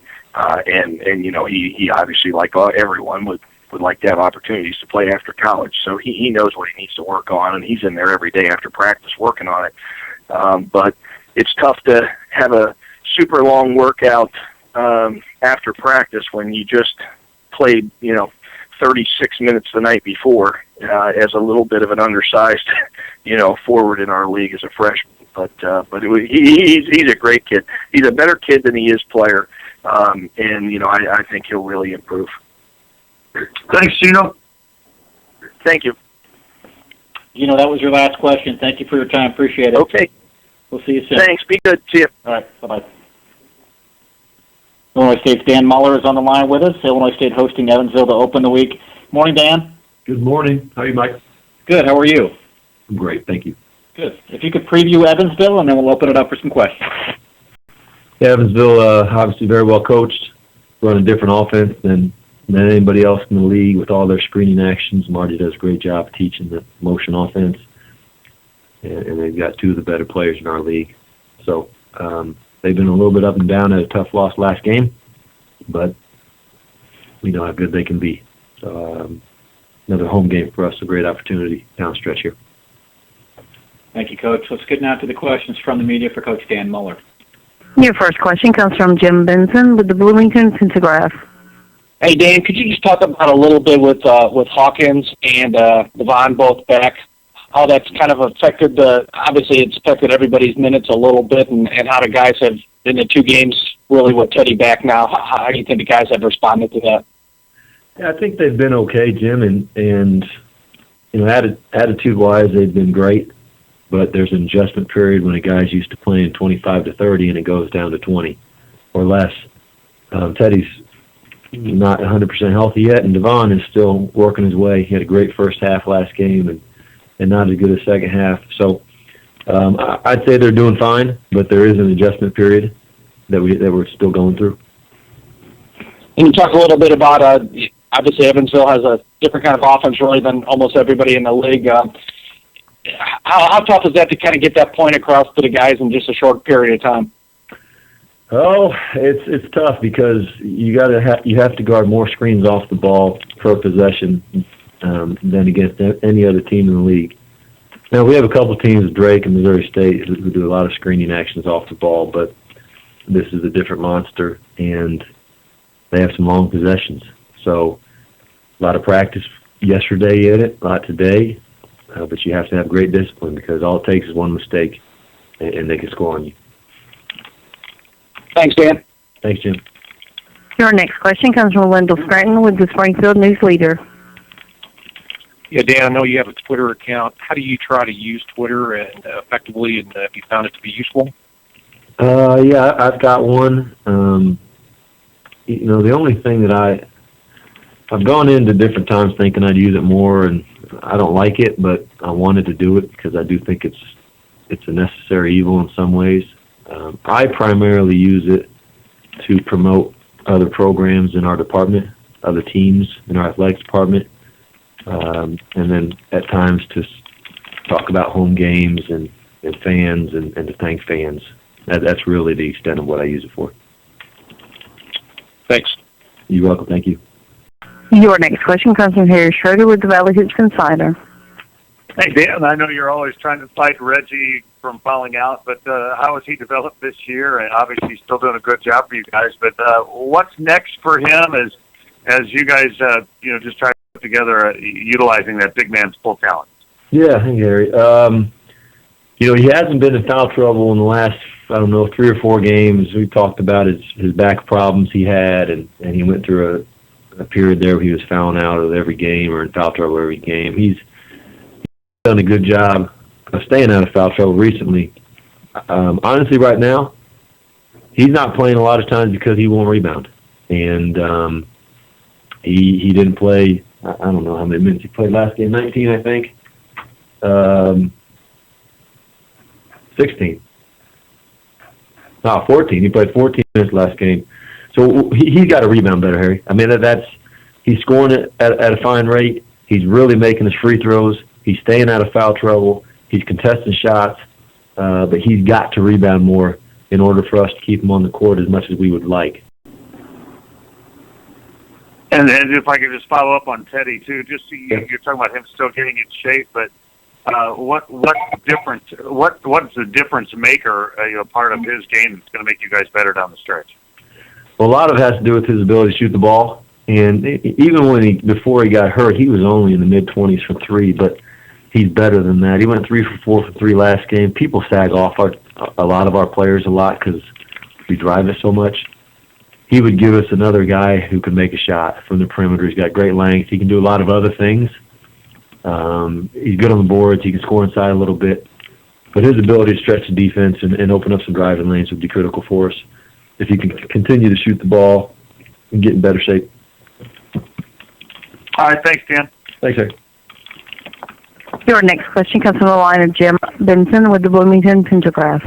He obviously, like everyone, would like to have opportunities to play after college. So he knows what he needs to work on, and he's in there every day after practice working on it. But it's tough to have a super long workout after practice when you just played, 36 minutes the night before as a little bit of an undersized, forward in our league as a freshman. But he's a great kid. He's a better kid than he is player, and I think he'll really improve. Thanks, Gino. Thank you. That was your last question. Thank you for your time. Appreciate it. Okay. We'll see you soon. Thanks. Be good. See you. All right. Bye-bye. Illinois State's Dan Muller is on the line with us. Illinois State hosting Evansville to open the week. Morning, Dan. Good morning. How are you, Mike? Good. How are you? I'm great. Thank you. Good. If you could preview Evansville, and then we'll open it up for some questions. Yeah, Evansville, obviously very well coached, run a different offense than anybody else in the league with all their screening actions. Marty does a great job teaching the motion offense, and they've got two of the better players in our league. So they've been a little bit up and down at a tough loss last game, but we know how good they can be. So another home game for us, a great opportunity down the stretch here. Thank you, Coach. Let's get now to the questions from the media for Coach Dan Muller. Your first question comes from Jim Benson with the Bloomington Pentagraph. Hey, Dan, could you just talk about a little bit with Hawkins and Devon both back, how that's kind of affected obviously it's affected everybody's minutes a little bit, and how the guys have, in the two games, really with Teddy back now, how do you think the guys have responded to that? Yeah, I think they've been okay, Jim, and you know, attitude-wise, they've been great. But there's an adjustment period when a guy's used to playing 25 to 30 and it goes down to 20 or less. Teddy's not 100% healthy yet, and Devon is still working his way. He had a great first half last game and not as good as second half. So I'd say they're doing fine, but there is an adjustment period that we're still going through. And you talk a little bit about, obviously Evansville has a different kind of offense really than almost everybody in the league. How tough is that to kind of get that point across to the guys in just a short period of time? Oh, it's tough because you have to guard more screens off the ball per possession than against any other team in the league. Now we have a couple teams, Drake and Missouri State, who do a lot of screening actions off the ball, but this is a different monster, and they have some long possessions. So a lot of practice yesterday in it, a lot today. But you have to have great discipline because all it takes is one mistake, and they can score on you. Thanks, Dan. Thanks, Jim. Your next question comes from Wendell Scranton with the Springfield News Leader. Yeah, Dan, I know you have a Twitter account. How do you try to use Twitter and effectively, and have you found it to be useful? Yeah, I've got one. You know, the only thing that I've gone into different times thinking I'd use it more, and I don't like it, but I wanted to do it because I do think it's a necessary evil in some ways. I primarily use it to promote other programs in our department, other teams in our athletics department, and then at times to talk about home games and fans and to thank fans. That's really the extent of what I use it for. Thanks. You're welcome. Thank you. Your next question comes from Harry Schroeder with the Valley Hoops Insider. Hey, Dan, I know you're always trying to fight Reggie from falling out, but how has he developed this year? And obviously he's still doing a good job for you guys, but what's next for him as you guys just try to put together utilizing that big man's full talent? Yeah, hey, Gary. He hasn't been in foul trouble in the last, 3 or 4 games. We talked about his back problems he had, and he went through a period there where he was fouling out of every game or in foul trouble every game. He's done a good job of staying out of foul trouble recently. Honestly, right now, he's not playing a lot of times because he won't rebound. And he didn't play, I don't know how many minutes he played last game, 19, I think. 16. 14. He played 14 minutes last game. So he's got to rebound better, Harry. I mean, he's scoring it at a fine rate. He's really making his free throws. He's staying out of foul trouble. He's contesting shots. But he's got to rebound more in order for us to keep him on the court as much as we would like. And if I could just follow up on Teddy, too, you're talking about him still getting in shape, but what's the difference maker, part of his game that's going to make you guys better down the stretch? Well, a lot of it has to do with his ability to shoot the ball. And even before he got hurt, he was only in the mid-20s from 3, but he's better than that. He went 3 for 4 for 3 last game. People sag off a lot of our players a lot because we drive it so much. He would give us another guy who can make a shot from the perimeter. He's got great length. He can do a lot of other things. He's good on the boards. He can score inside a little bit. But his ability to stretch the defense and open up some driving lanes would be critical for us. if you can continue to shoot the ball and get in better shape. All right, thanks, Dan. Thanks, Eric. Your next question comes from the line of Jim Benson with the Bloomington Pentagraph.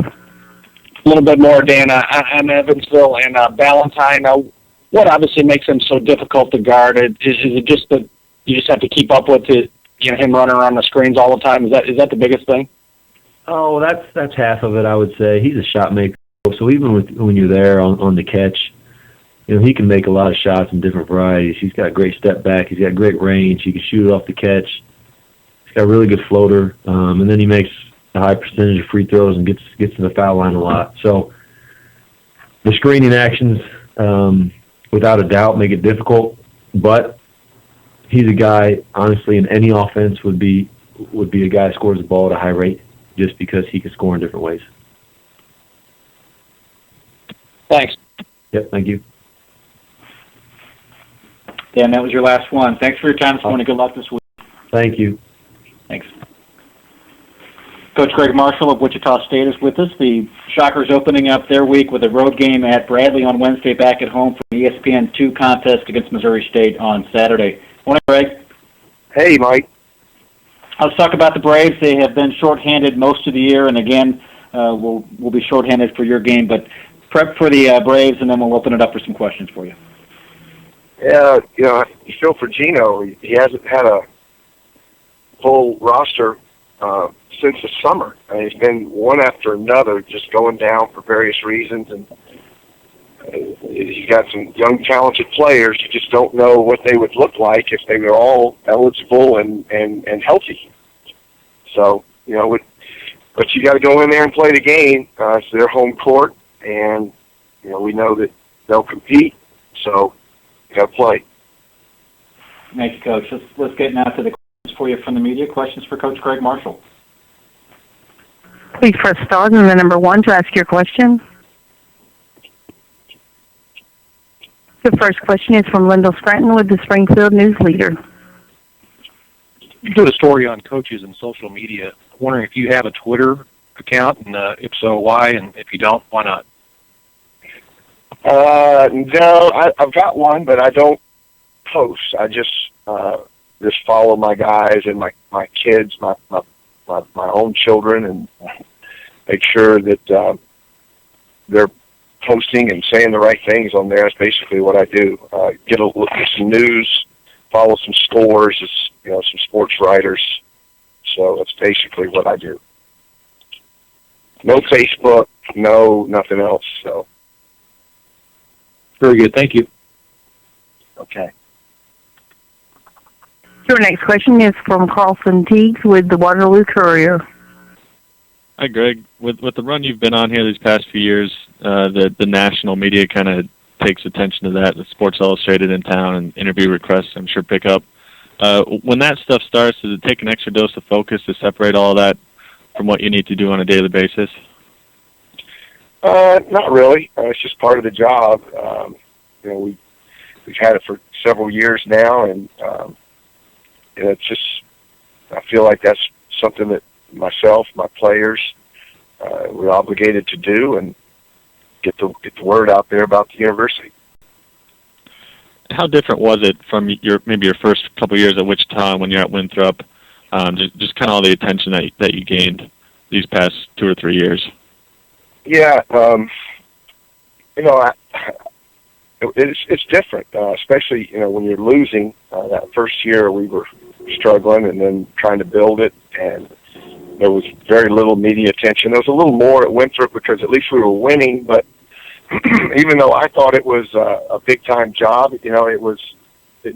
A little bit more, Dan, on Evansville and Valentine. What obviously makes him so difficult to guard? Is it just that you just have to keep up with it, him running around the screens all the time? Is that the biggest thing? Oh, that's half of it, I would say. He's a shot maker, so even when you're there on the catch, he can make a lot of shots in different varieties. He's got great step back. He's got great range. He can shoot it off the catch. He's got a really good floater, and then he makes a high percentage of free throws and gets to the foul line a lot. So the screening actions, without a doubt, make it difficult. But he's a guy, honestly, in any offense would be a guy who scores the ball at a high rate, just because he can score in different ways. Thanks. Yep, thank you. Dan, that was your last one. Thanks for your time this morning. Good luck this week. Thank you. Thanks. Coach Greg Marshall of Wichita State is with us. The Shockers opening up their week with a road game at Bradley on Wednesday, back at home for the ESPN2 contest against Missouri State on Saturday. Morning, Greg. Hey, Mike. Let's talk about the Braves. They have been shorthanded most of the year, and again, we'll be shorthanded for your game. But prep for the Braves, and then we'll open it up for some questions for you. Yeah, you feel for Gino. He hasn't had a full roster since the summer. He's been one after another, just going down for various reasons, and he's got some young, talented players. You just don't know what they would look like if they were all eligible and healthy. So, but you got to go in there and play the game. It's their home court, and we know that they'll compete. So you got to play. Thank you, Coach. Let's get now to the questions for you from the media. Questions for Coach Greg Marshall. Please press star and the number 1 to ask your question. The first question is from Lyndall Scranton with the Springfield News Leader. You did a story on coaches and social media. I'm wondering if you have a Twitter account, and if so, why? And if you don't, why not? No, I've got one, but I don't post. I just follow my guys and my kids, my own children, and make sure that they're posting and saying the right things on there. That's basically what I do. Get some news, follow some scores, some sports writers. So that's basically what I do. No Facebook, no nothing else. So very good. Thank you. Okay. Your next question is from Carlson Teagues with the Waterloo Courier. Hi, Greg. With the run you've been on here these past few years, the national media kind of takes attention to that. The Sports Illustrated in town and interview requests, I'm sure, pick up. When that stuff starts, does it take an extra dose of focus to separate all that from what you need to do on a daily basis? Not really. It's just part of the job. We've had it for several years now, and it's just, I feel like that's something that myself, my players, we're obligated to do, and get the word out there about the university. How different was it from maybe your first couple of years at Wichita when you're at Winthrop? Just kind of all the attention that you gained these past 2 or 3 years. Yeah, it's different, especially when you're losing. That first year we were struggling, and then trying to build it, and there was very little media attention. There was a little more at Winthrop because at least we were winning, but even though I thought it was a big-time job, it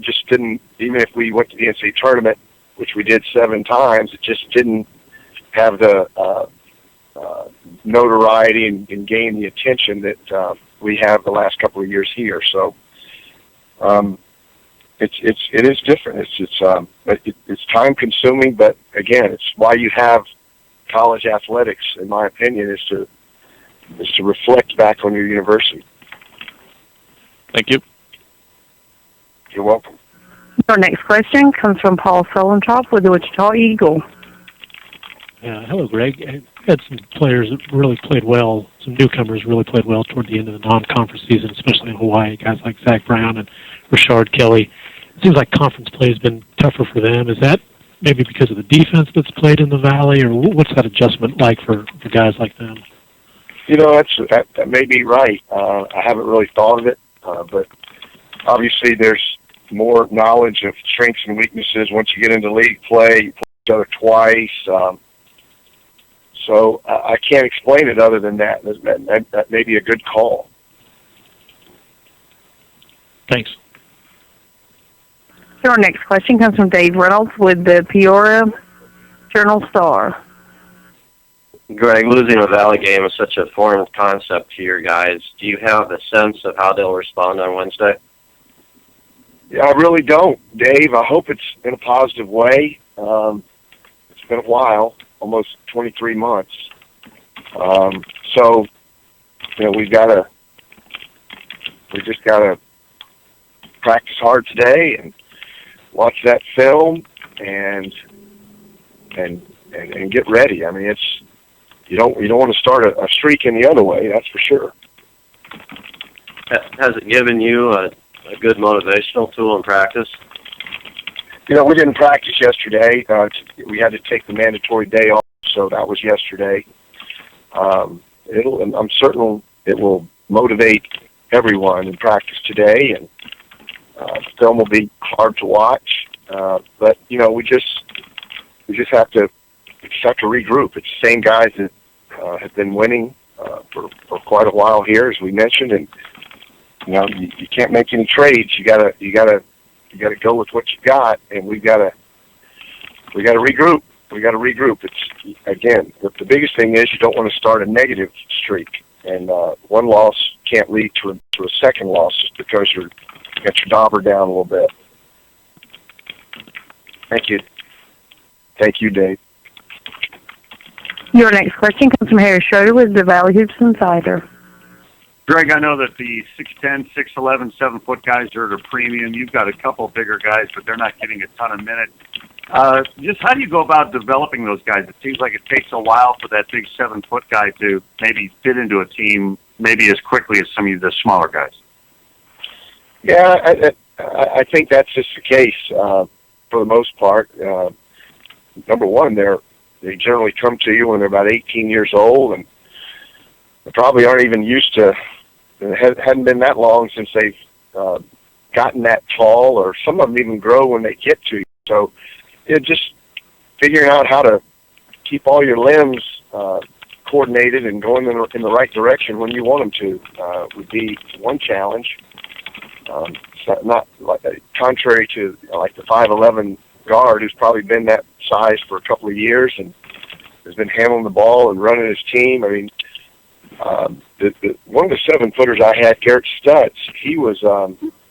just didn't, even if we went to the NCAA tournament, which we did 7 times, it just didn't have the notoriety and gain the attention that we have the last couple of years here. So it is different. It's time-consuming, but again, it's why you have college athletics, in my opinion, is to reflect back on your university. Thank you. You're welcome. Our next question comes from Paul Sulentrop with the Wichita Eagle. Hello, Greg. had some players that really played well, some newcomers really played well toward the end of the non-conference season, especially in Hawaii, guys like Zach Brown and Rashard Kelly. It seems like conference play has been tougher for them. Is that maybe because of the defense that's played in the Valley, or what's that adjustment like for guys like them? You know, that may be right. I haven't really thought of it, but obviously there's more knowledge of strengths and weaknesses once you get into league play. You play each other twice. So I can't explain it other than that. That may be a good call. Thanks. Our next question comes from Dave Reynolds with the Peoria Journal-Star. Greg, losing a Valley game is such a foreign concept to your guys. Do you have a sense of how they'll respond on Wednesday? Yeah, I really don't, Dave. I hope it's in a positive way. It's been a while, almost 23 months. So, you know, we just gotta practice hard today and watch that film and get ready. I mean, you don't want to start a streak in the other way, that's for sure. Has it given you a good motivational tool in practice? You know, we didn't practice yesterday. We had to take the mandatory day off, so that was yesterday. I'm certain it will motivate everyone in practice today, and the film will be hard to watch. But you know, we just have to regroup. It's the same guys that have been winning for quite a while here, as we mentioned, and you know, you can't make any trades. You gotta go with what you got, and we gotta regroup. We gotta regroup. It's again, the biggest thing is you don't want to start a negative streak, and one loss can't lead to a second loss just because you got your dauber down a little bit. Thank you. Thank you, Dave. Your next question comes from Harry Schroeder with the Valley Hoops Insider. Greg, I know that the 6'10", 6'11", 7-foot guys are at a premium. You've got a couple bigger guys, but they're not getting a ton of minutes. Just how do you go about developing those guys? It seems like it takes a while for that big 7-foot guy to maybe fit into a team maybe as quickly as some of the smaller guys. Yeah, I think that's just the case for the most part. Number one, they generally come to you when they're about 18 years old, and they probably aren't even used to. It hadn't been that long since they've gotten that tall, or some of them even grow when they get to you. So, just figuring out how to keep all your limbs coordinated and going in the right direction when you want them to would be one challenge. It's not like, contrary to like the 5'11" guard who's probably been that size for a couple of years and has been handling the ball and running his team. I mean, one of the 7-footers I had, Garrett Stutz, he was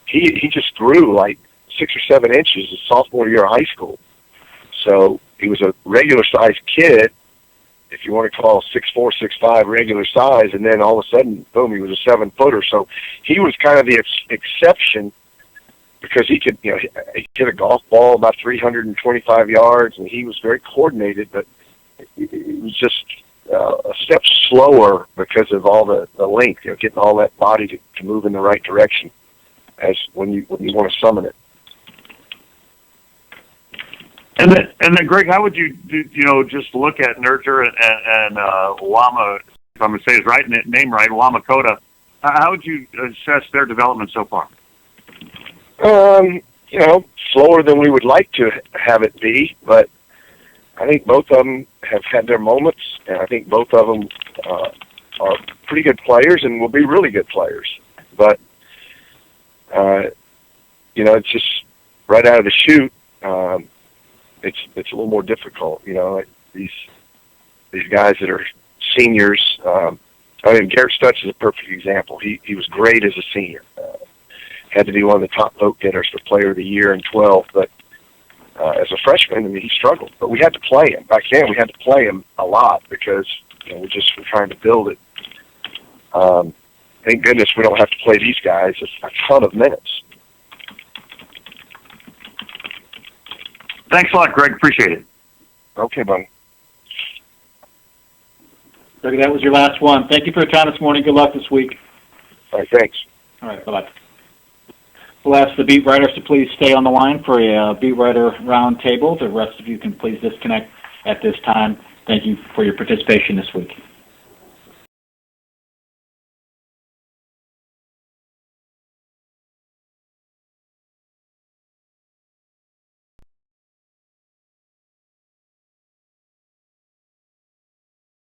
he just grew like 6 or 7 inches his sophomore year of high school. So he was a regular sized kid, if you want to call 6'4", 6'5" regular size, and then all of a sudden, boom, he was a 7-footer. So he was kind of the exception because he could, he hit a golf ball about 325 yards, and he was very coordinated, but it was just a step slower because of all the length, getting all that body to move in the right direction as when you want to summon it. And then, Greg, how would you just look at Nurture and Wama, if I'm going to say his name right, Wamakota? How would you assess their development so far? Slower than we would like to have it be, but I think both of them have had their moments, and I think both of them are pretty good players and will be really good players. But, it's just right out of the chute, it's a little more difficult. These guys that are seniors, Garrett Stutz is a perfect example. He was great as a senior. Had to be one of the top vote getters for Player of the Year in 12, but as a freshman, he struggled. But we had to play him. Back then, we had to play him a lot because we were trying to build it. Thank goodness we don't have to play these guys a ton of minutes. Thanks a lot, Greg. Appreciate it. Okay, buddy. Doug, that was your last one. Thank you for your time this morning. Good luck this week. All right, thanks. All right, bye-bye. We'll ask the beat writers to please stay on the line for a beat writer roundtable. The rest of you can please disconnect at this time. Thank you for your participation this week.